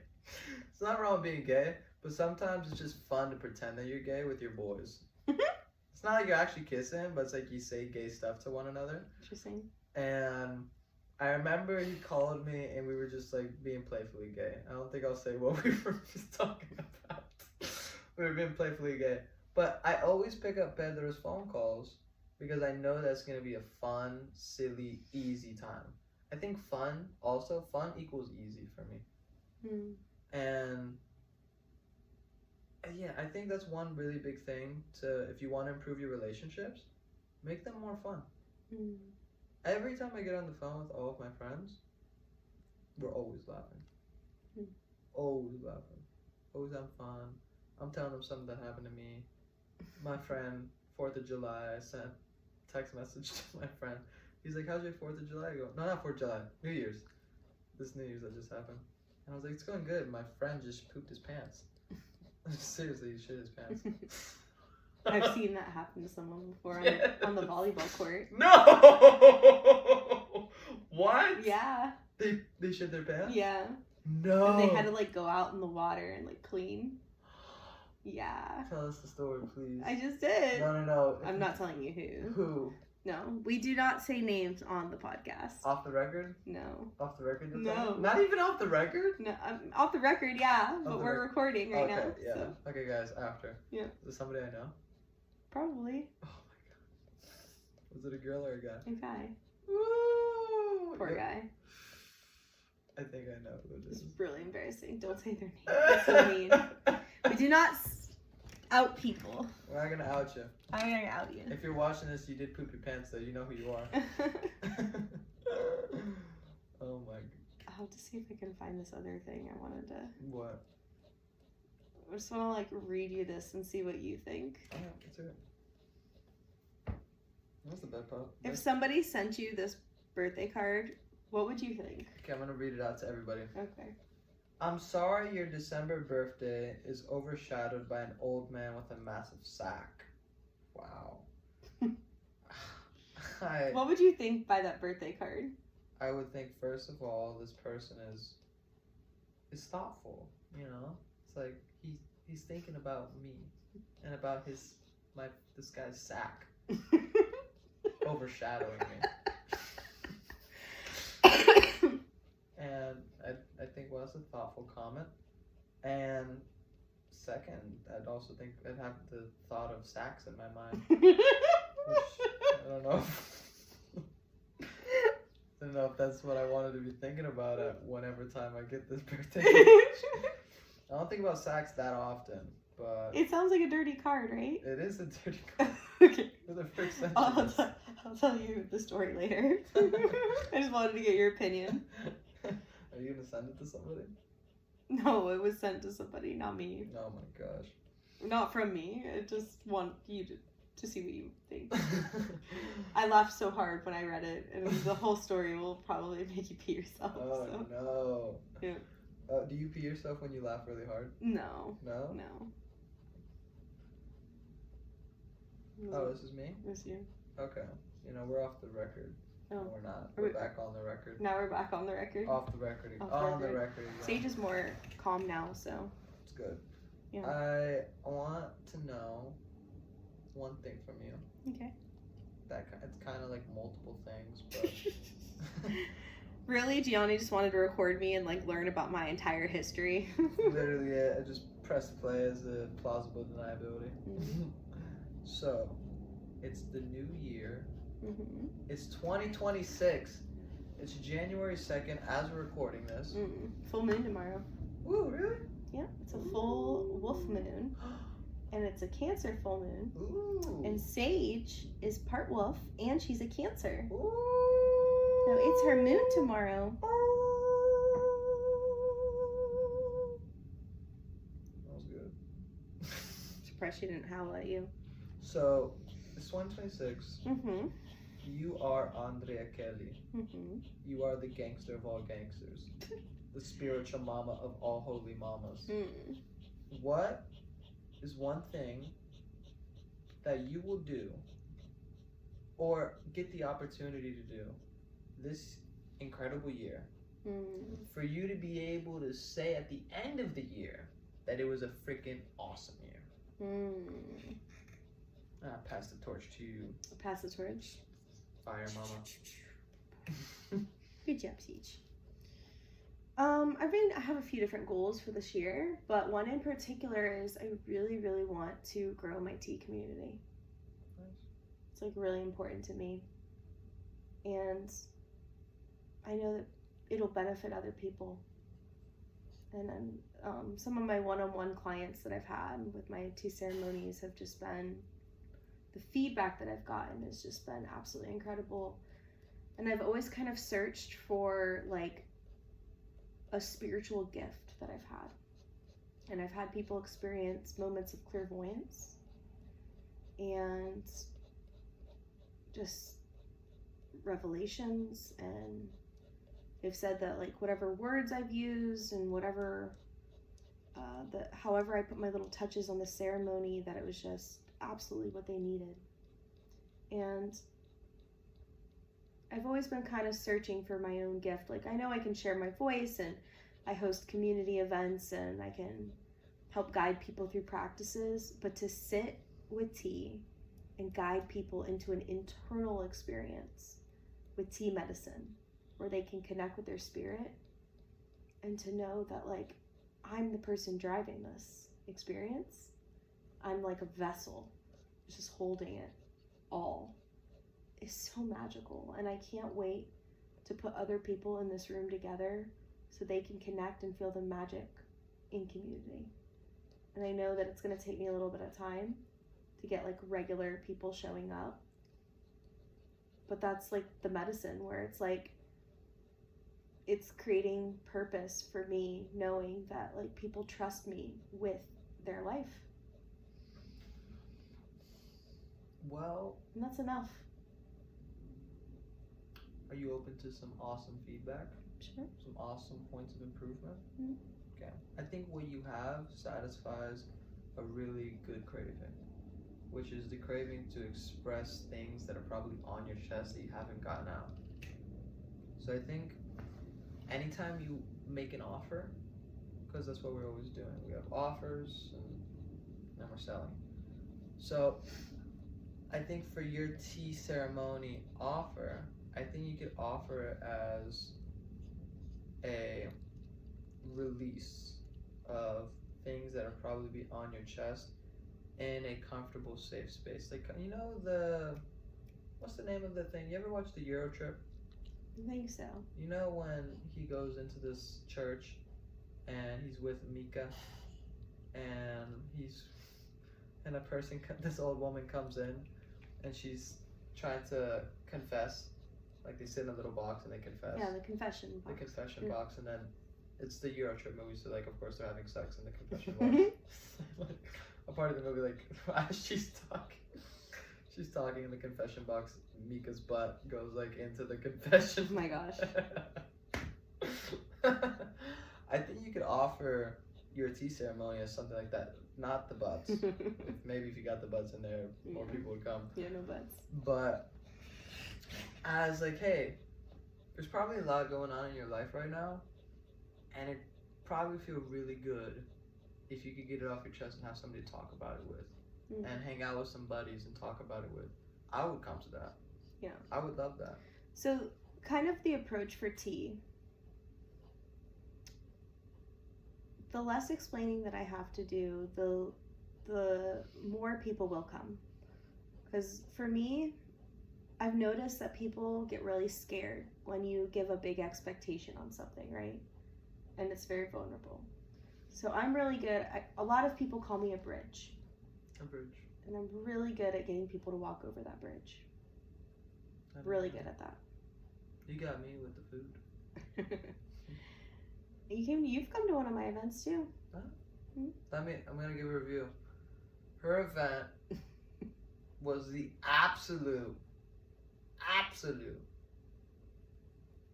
It's not wrong with being gay, but sometimes it's just fun to pretend that you're gay with your boys. It's not like you're actually kissing, but it's like you say gay stuff to one another. Interesting. And I remember he called me and we were just like being playfully gay. I don't think I'll say what we were just talking about. We were being playfully gay. But I always pick up Pedro's phone calls because I know that's going to be a fun, silly, easy time. I think fun equals easy for me. And yeah, I think that's one really big thing if you want to improve your relationships, make them more fun. Every time I get on the phone with all of my friends, we're always laughing. Always laughing. Always having fun. I'm telling them something that happened to me. My friend, 4th of July, I sent a text message to my friend. He's like, how's your 4th of July go? No, not 4th of July. New Year's. This New Year's that just happened. And I was like, it's going good. My friend just pooped his pants. Seriously, he shit his pants. I've seen that happen to someone before on the volleyball court. No! What? Yeah. They shit their pants? Yeah. No. And they had to like go out in the water and like clean. Yeah. Tell us the story, please. I just did. No. I'm not telling you who. Who? No. We do not say names on the podcast. Off the record? No. Off the record? No. Not even off the record? No. Off the record, yeah. But we're recording right now. Okay, yeah. So. Okay, guys, after. Yeah. Is this somebody I know? Probably. Oh my god. Was it a girl or a guy? A guy. Woo! Poor guy. I think I know who it It's is. really embarrassing. Don't say their name. That's so mean. We do not out people. We're not gonna out you. I'm gonna out you. If you're watching this, you did poop your pants, though. You know who you are. Oh my. I'll have to see if I can find this other thing I wanted to. What? I just want to like read you this and see what you think. Oh, let's hear it. What's the bad part? If somebody sent you this birthday card, what would you think? Okay, I'm gonna read it out to everybody. Okay. I'm sorry your December birthday is overshadowed by an old man with a massive sack. Wow. What would you think by that birthday card? I would think, first of all, this person is thoughtful, you know? It's like he's thinking about me and about this guy's sack overshadowing me. And I think, well, that's a thoughtful comment. And second, I'd also think I'd have the thought of sacks in my mind. Which, I don't know. I don't know if that's what I wanted to be thinking about at whenever time I get this birthday. I don't think about sacks that often, but... It sounds like a dirty card, right? It is a dirty card. Okay. For the first sentence. I'll tell you the story later. I just wanted to get your opinion. Are you going to send it to somebody? No, it was sent to somebody, not me. Oh my gosh. Not from me. I just want you to see what you think. I laughed so hard when I read it, and the whole story will probably make you pee yourself. Oh so. no. Yeah. Do you pee yourself when you laugh really hard? No. No? No. Oh, this is me? This is you. Okay. You know, we're off the record. Oh. No, we're not. We're back on the record. Now we're back on the record. Off the record. Off On the the record. Again. Sage is more calm now, so. It's good. Yeah. I want to know one thing from you. Okay. It's kind of like multiple things, but... Really? Gianni just wanted to record me and like learn about my entire history. Literally, yeah, I just pressed play as a plausible deniability. Mm-hmm. So, it's the new year. Mm-hmm. It's 2026. It's January 2nd as we're recording this. Full moon tomorrow. Ooh, really? Yeah, it's a full wolf moon. And it's a Cancer full moon. Ooh. And Sage is part wolf and she's a Cancer. Ooh. So it's her moon tomorrow. That was good. Surprised she didn't howl at you. So, it's 2026. Mm-hmm. You are Andrea Kelly. Mm-hmm. You are the gangster of all gangsters. The spiritual mama of all holy mamas. Mm. What is one thing that you will do or get the opportunity to do this incredible year for you to be able to say at the end of the year that it was a freaking awesome year? I'll pass the torch to you. Pass the torch. Fire mama. Good job, Sage. I have a few different goals for this year, but one in particular is I really, really want to grow my tea community. Nice. It's like really important to me. And I know that it'll benefit other people. And then some of my one-on-one clients that I've had with my tea ceremonies have just been, the feedback that I've gotten has just been absolutely incredible. And I've always kind of searched for like a spiritual gift that I've had. And I've had people experience moments of clairvoyance and just revelations, and they've said that like whatever words I've used and whatever however I put my little touches on the ceremony, that it was just absolutely what they needed. And I've always been kind of searching for my own gift. Like, I know I can share my voice and I host community events and I can help guide people through practices, but to sit with tea and guide people into an internal experience with tea medicine where they can connect with their spirit and to know that like I'm the person driving this experience. I'm like a vessel just holding it all, is so magical. And I can't wait to put other people in this room together so they can connect and feel the magic in community. And I know that it's going to take me a little bit of time to get like regular people showing up. But that's like the medicine, where it's like, it's creating purpose for me, knowing that like people trust me with their life. Well, and that's enough. Are you open to some awesome feedback? Sure. Some awesome points of improvement? Mm-hmm. Okay. I think what you have satisfies a really good craving, which is the craving to express things that are probably on your chest that you haven't gotten out. So I think anytime you make an offer, because that's what we're always doing, we have offers and we're selling. So I think for your tea ceremony offer, I think you could offer it as a release of things that are probably be on your chest in a comfortable, safe space. Like, you know, what's the name of the thing? You ever watch the Euro Trip? I think so. You know when he goes into this church and he's with Mika and a person, this old woman comes in and she's trying to confess. Like, they sit in a little box and they confess. Yeah, the confession box. The confession box, and then it's the Euro Trip movie, so like of course they're having sex in the confession box. Like, a part of the movie, like as she's talking in the confession box, Mika's butt goes like into the confession. Oh my gosh. I think you could offer your tea ceremony as something like that. Not the butts. Maybe if you got the butts in there, more people would come. Yeah, no butts. But as like, hey, there's probably a lot going on in your life right now, and it probably feel really good if you could get it off your chest and have somebody to talk about it with, and hang out with some buddies and talk about it with. I would come to that. Yeah. I would love that. So, kind of the approach for tea. The less explaining that I have to do, the more people will come. Because for me, I've noticed that people get really scared when you give a big expectation on something, right? And it's very vulnerable. So I'm really good. A lot of people call me a bridge. A bridge. And I'm really good at getting people to walk over that bridge. Really good at that. You got me with the food. You've come to one of my events too. Huh? I'm gonna give a review. Her event was the absolute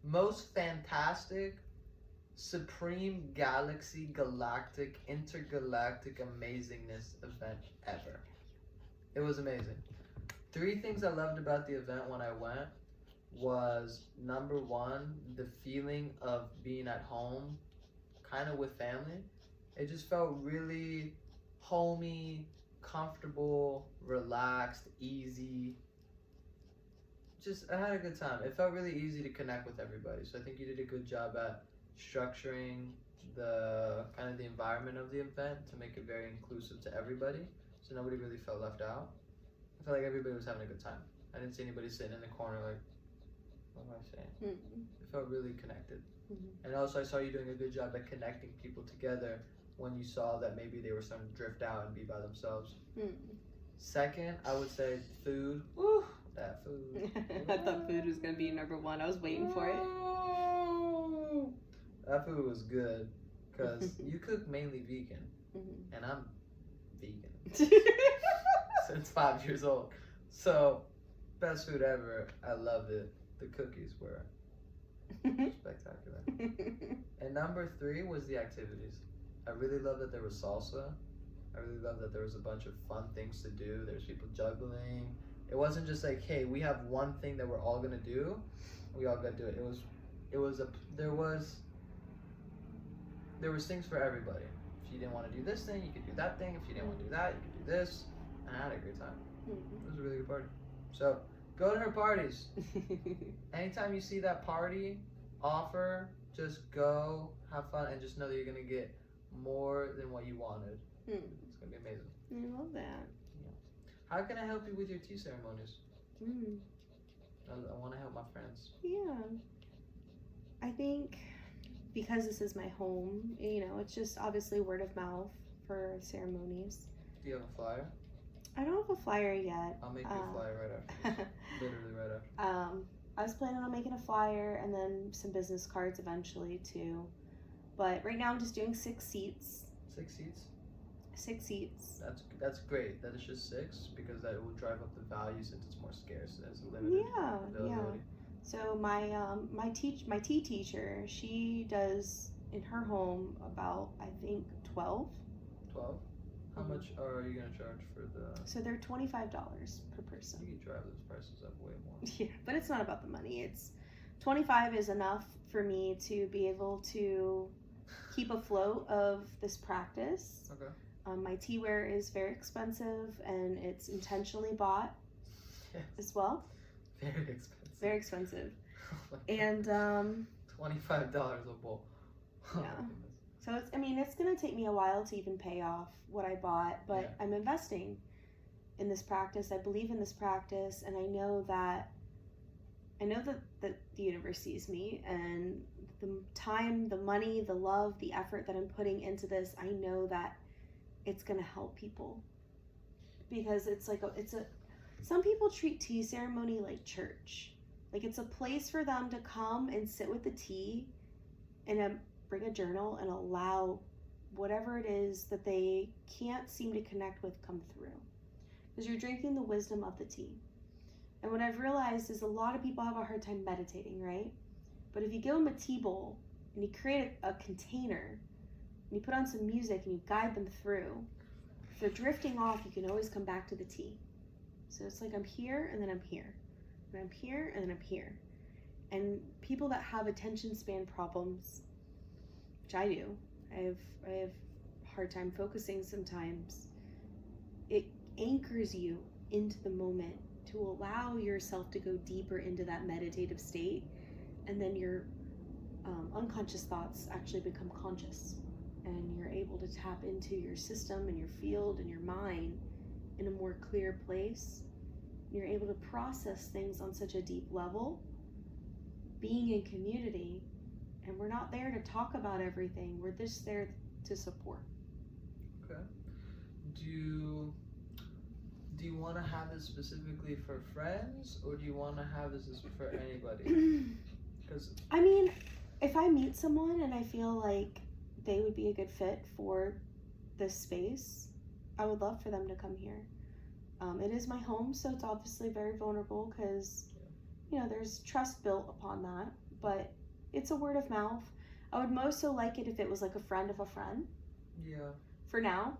most fantastic, supreme galaxy, galactic, intergalactic amazingness event ever. It was amazing. 3 things I loved about the event when I went was, number 1, the feeling of being at home, kind of with family. It just felt really homey, comfortable, relaxed, easy. I had a good time. It felt really easy to connect with everybody. So I think you did a good job at structuring the kind of the environment of the event to make it very inclusive to everybody. So nobody really felt left out. I felt like everybody was having a good time. I didn't see anybody sitting in the corner like, what am I saying? It felt really connected. And also I saw you doing a good job at connecting people together when you saw that maybe they were starting to drift out and be by themselves. Second, I would say food. Woo, that food. I thought food was going to be number 1. I was waiting for it. That food was good because you cook mainly vegan, and I'm vegan since 5 years old. So, best food ever. I loved it. The cookies were spectacular. And number 3 was the activities. I really loved that there was salsa. I really loved that there was a bunch of fun things to do. There's people juggling. It wasn't just like, hey, we have one thing that we're all gonna do. We all gotta do it. There was things for everybody. If you didn't want to do this thing, you could do that thing. If you didn't want to do that, you could do this. And I had a great time. It was a really good party. So go to her parties. Anytime you see that party offer, just go, have fun, and just know that you're gonna get more than what you wanted. It's gonna be amazing. I love that. Yeah. How can I help you with your tea ceremonies? I want to help my friends. Yeah. I think because this is my home, it's just obviously word of mouth for ceremonies. Do you have a flyer? I don't have a flyer yet. I'll make you a flyer right after. Literally right after. I was planning on making a flyer and then some business cards eventually too. But right now I'm just doing 6 seats. 6 seats? 6 seats. That's great. That is just 6 because that will drive up the value since it's more scarce as a limited availability. So my tea teacher, she does in her home about I think 12. 12? How much are you gonna charge for the? So they're $25 per person. You can drive those prices up way more. Yeah, but it's not about the money. It's $25 is enough for me to be able to keep afloat of this practice. Okay. My teaware is very expensive and it's intentionally bought as well. Very expensive. Very expensive. And $25 a bowl. Yeah. So it's gonna take me a while to even pay off what I bought, but I'm investing in this practice. I believe in this practice, and I know that the universe sees me, and the time, the money, the love, the effort that I'm putting into this, I know that it's gonna help people, because it's like some people treat tea ceremony like church, like it's a place for them to come and sit with the tea and bring a journal and allow whatever it is that they can't seem to connect with come through, because you're drinking the wisdom of the tea. And what I've realized is a lot of people have a hard time meditating, right? But if you give them a tea bowl and you create a container and you put on some music and you guide them through, if they're drifting off, you can always come back to the tea. So it's like I'm here and then I'm here, and I'm here and then I'm here. And people that have attention span problems, which I do, I have a hard time focusing sometimes, it anchors you into the moment to allow yourself to go deeper into that meditative state, and then your unconscious thoughts actually become conscious, and you're able to tap into your system and your field and your mind in a more clear place. You're able to process things on such a deep level, being in community. And we're not there to talk about everything. We're just there to support. Okay. Do you want to have this specifically for friends, or do you want to have this for anybody? Because if I meet someone and I feel like they would be a good fit for this space, I would love for them to come here. It is my home, so it's obviously very vulnerable because, there's trust built upon that. But it's a word of mouth. I would most so like it if it was like a friend of a friend. Yeah. For now.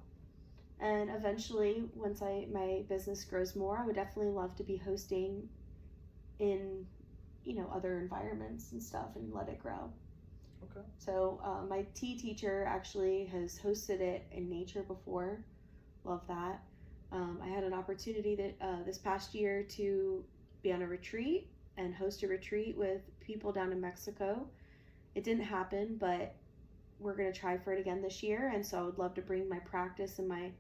And eventually, once my business grows more, I would definitely love to be hosting in, other environments and stuff and let it grow. Okay. So my tea teacher actually has hosted it in nature before. Love that. I had an opportunity that this past year to be on a retreat and host a retreat with people down in Mexico. It didn't happen, but we're going to try for it again this year. And so I would love to bring my practice and my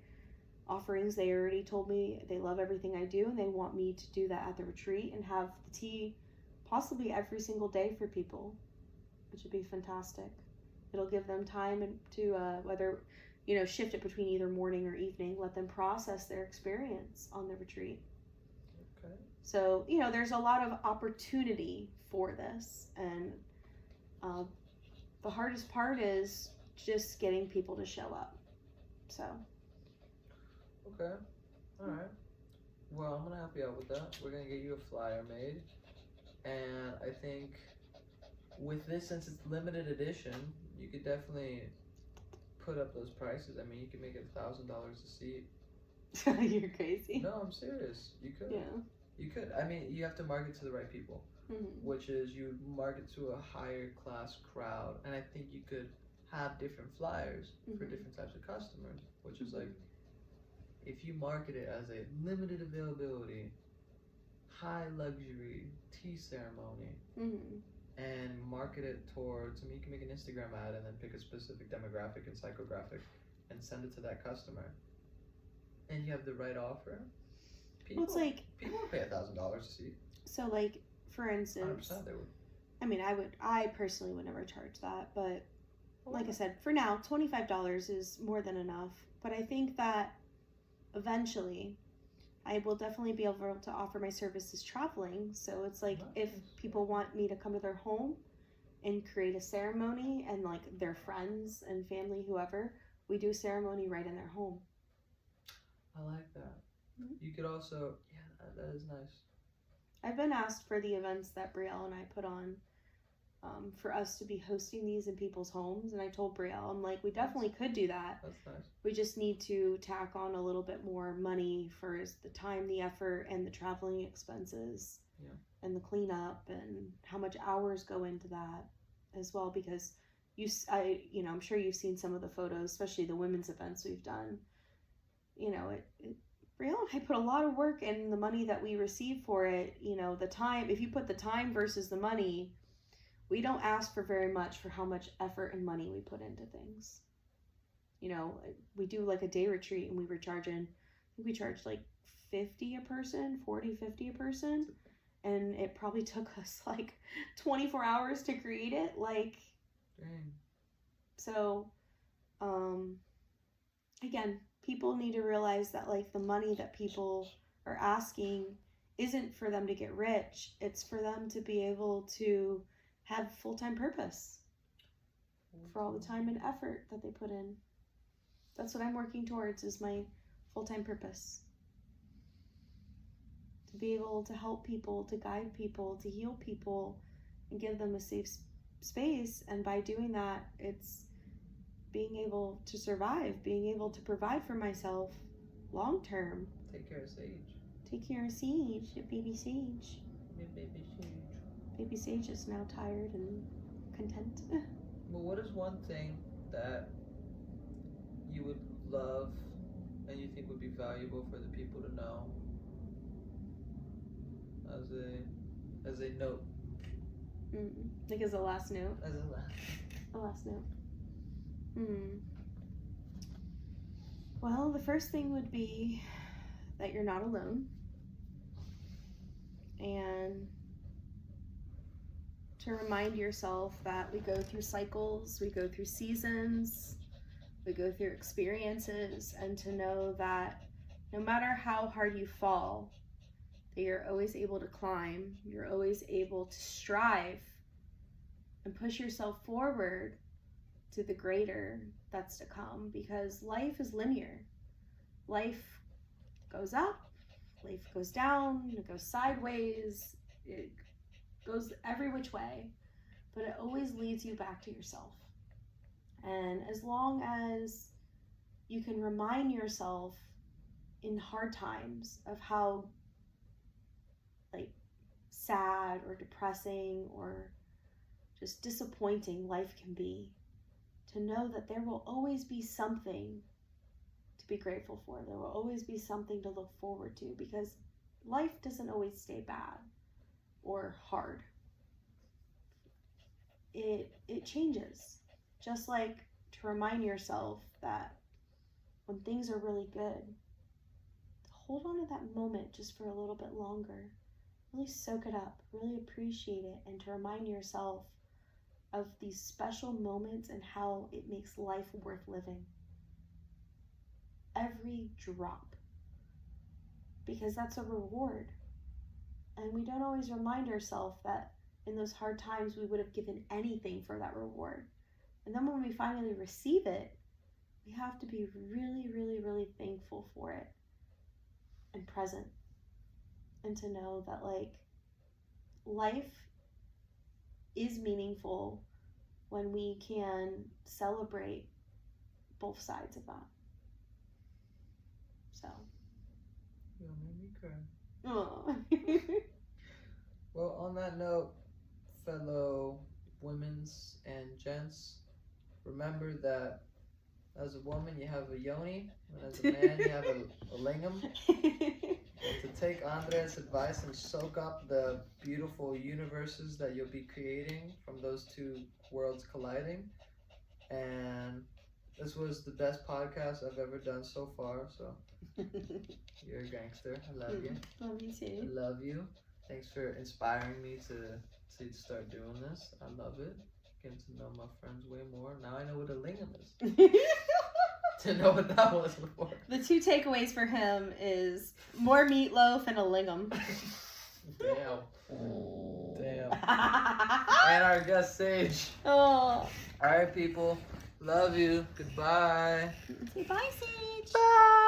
offerings. They already told me they love everything I do, and they want me to do that at the retreat and have the tea possibly every single day for people, which would be fantastic. It'll give them time to whether, shift it between either morning or evening, let them process their experience on the retreat. Okay. So, there's a lot of opportunity for this, and the hardest part is just getting people to show up. So. Okay. All right. Well, I'm going to help you out with that. We're going to get you a flyer made. And I think with this, since it's limited edition, you could definitely put up those prices. You could make it $1,000 a seat. You're crazy. No, I'm serious. You could. Yeah. You could. You have to market to the right people, which is you market to a higher class crowd. And I think you could have different flyers for different types of customers, which is like, if you market it as a limited availability, high luxury tea ceremony, and market it towards, you can make an Instagram ad and then pick a specific demographic and psychographic and send it to that customer, and you have the right offer, people will pay $1,000 a seat. So, like, for instance, 100% they would. I mean, I personally would never charge that, but like I said, for now, $25 is more than enough. But I think that eventually I will definitely be able to offer my services traveling. So it's like if people want me to come to their home and create a ceremony, and like their friends and family, whoever, we do a ceremony right in their home. I like that. Mm-hmm. You could also, that is nice. I've been asked for the events that Brielle and I put on, for us to be hosting these in people's homes, and I told Brielle, I'm like, we definitely could do that. That's nice. We just need to tack on a little bit more money for the time, the effort, and the traveling expenses, and the cleanup, and how much hours go into that as well. Because I'm sure you've seen some of the photos, especially the women's events we've done. Brielle and I put a lot of work in the money that we receive for it. The time. If you put the time versus the money, we don't ask for very much for how much effort and money we put into things. We do like a day retreat, and we charged like 50 a person, 40, 50 a person. And it probably took us like 24 hours to create it. Like, dang. So, again, people need to realize that like the money that people are asking isn't for them to get rich. It's for them to be able to have full-time purpose for all the time and effort that they put in. That's what I'm working towards, is my full-time purpose. To be able to help people, to guide people, to heal people, and give them a safe space. And by doing that, it's being able to survive, being able to provide for myself long-term. Take care of Sage. Take care of Sage, baby Sage. Your baby Sage. Baby Sage is now tired and content. Well, what is one thing that you would love and you think would be valuable for the people to know as a note? Like as a last note? As a last note. Well, the first thing would be that you're not alone. And to remind yourself that we go through cycles, we go through seasons, we go through experiences, and to know that no matter how hard you fall, that you're always able to climb, you're always able to strive and push yourself forward to the greater that's to come, because life is linear. Life goes up, life goes down, it goes sideways, it goes every which way, but it always leads you back to yourself. And as long as you can remind yourself in hard times of how like sad or depressing or just disappointing life can be, to know that there will always be something to be grateful for. There will always be something to look forward to, because life doesn't always stay bad or hard. It changes. Just like to remind yourself that when things are really good, to hold on to that moment just for a little bit longer. Really soak it up, really appreciate it, and to remind yourself of these special moments and how it makes life worth living. Every drop. Because that's a reward. And we don't always remind ourselves that in those hard times we would have given anything for that reward. And then when we finally receive it, we have to be really, really, really thankful for it and present. And to know that like life is meaningful when we can celebrate both sides of that. So. You'll make me cry. Oh. Well, on that note, fellow women's and gents, remember that as a woman you have a yoni, and as a man you have a lingam. And to take Andrea's advice and soak up the beautiful universes that you'll be creating from those two worlds colliding. And this was the best podcast I've ever done so far, so you're a gangster. I love you. Love you too. I love you. Thanks for inspiring me to to start doing this. I love it. Getting to know my friends way more. Now I know what a lingam is. Didn't know what that was before. The 2 takeaways for him is more meatloaf and a lingam. Damn. And our guest Sage. Oh. Alright, people. Love you. Goodbye. Say bye, Sage. Bye.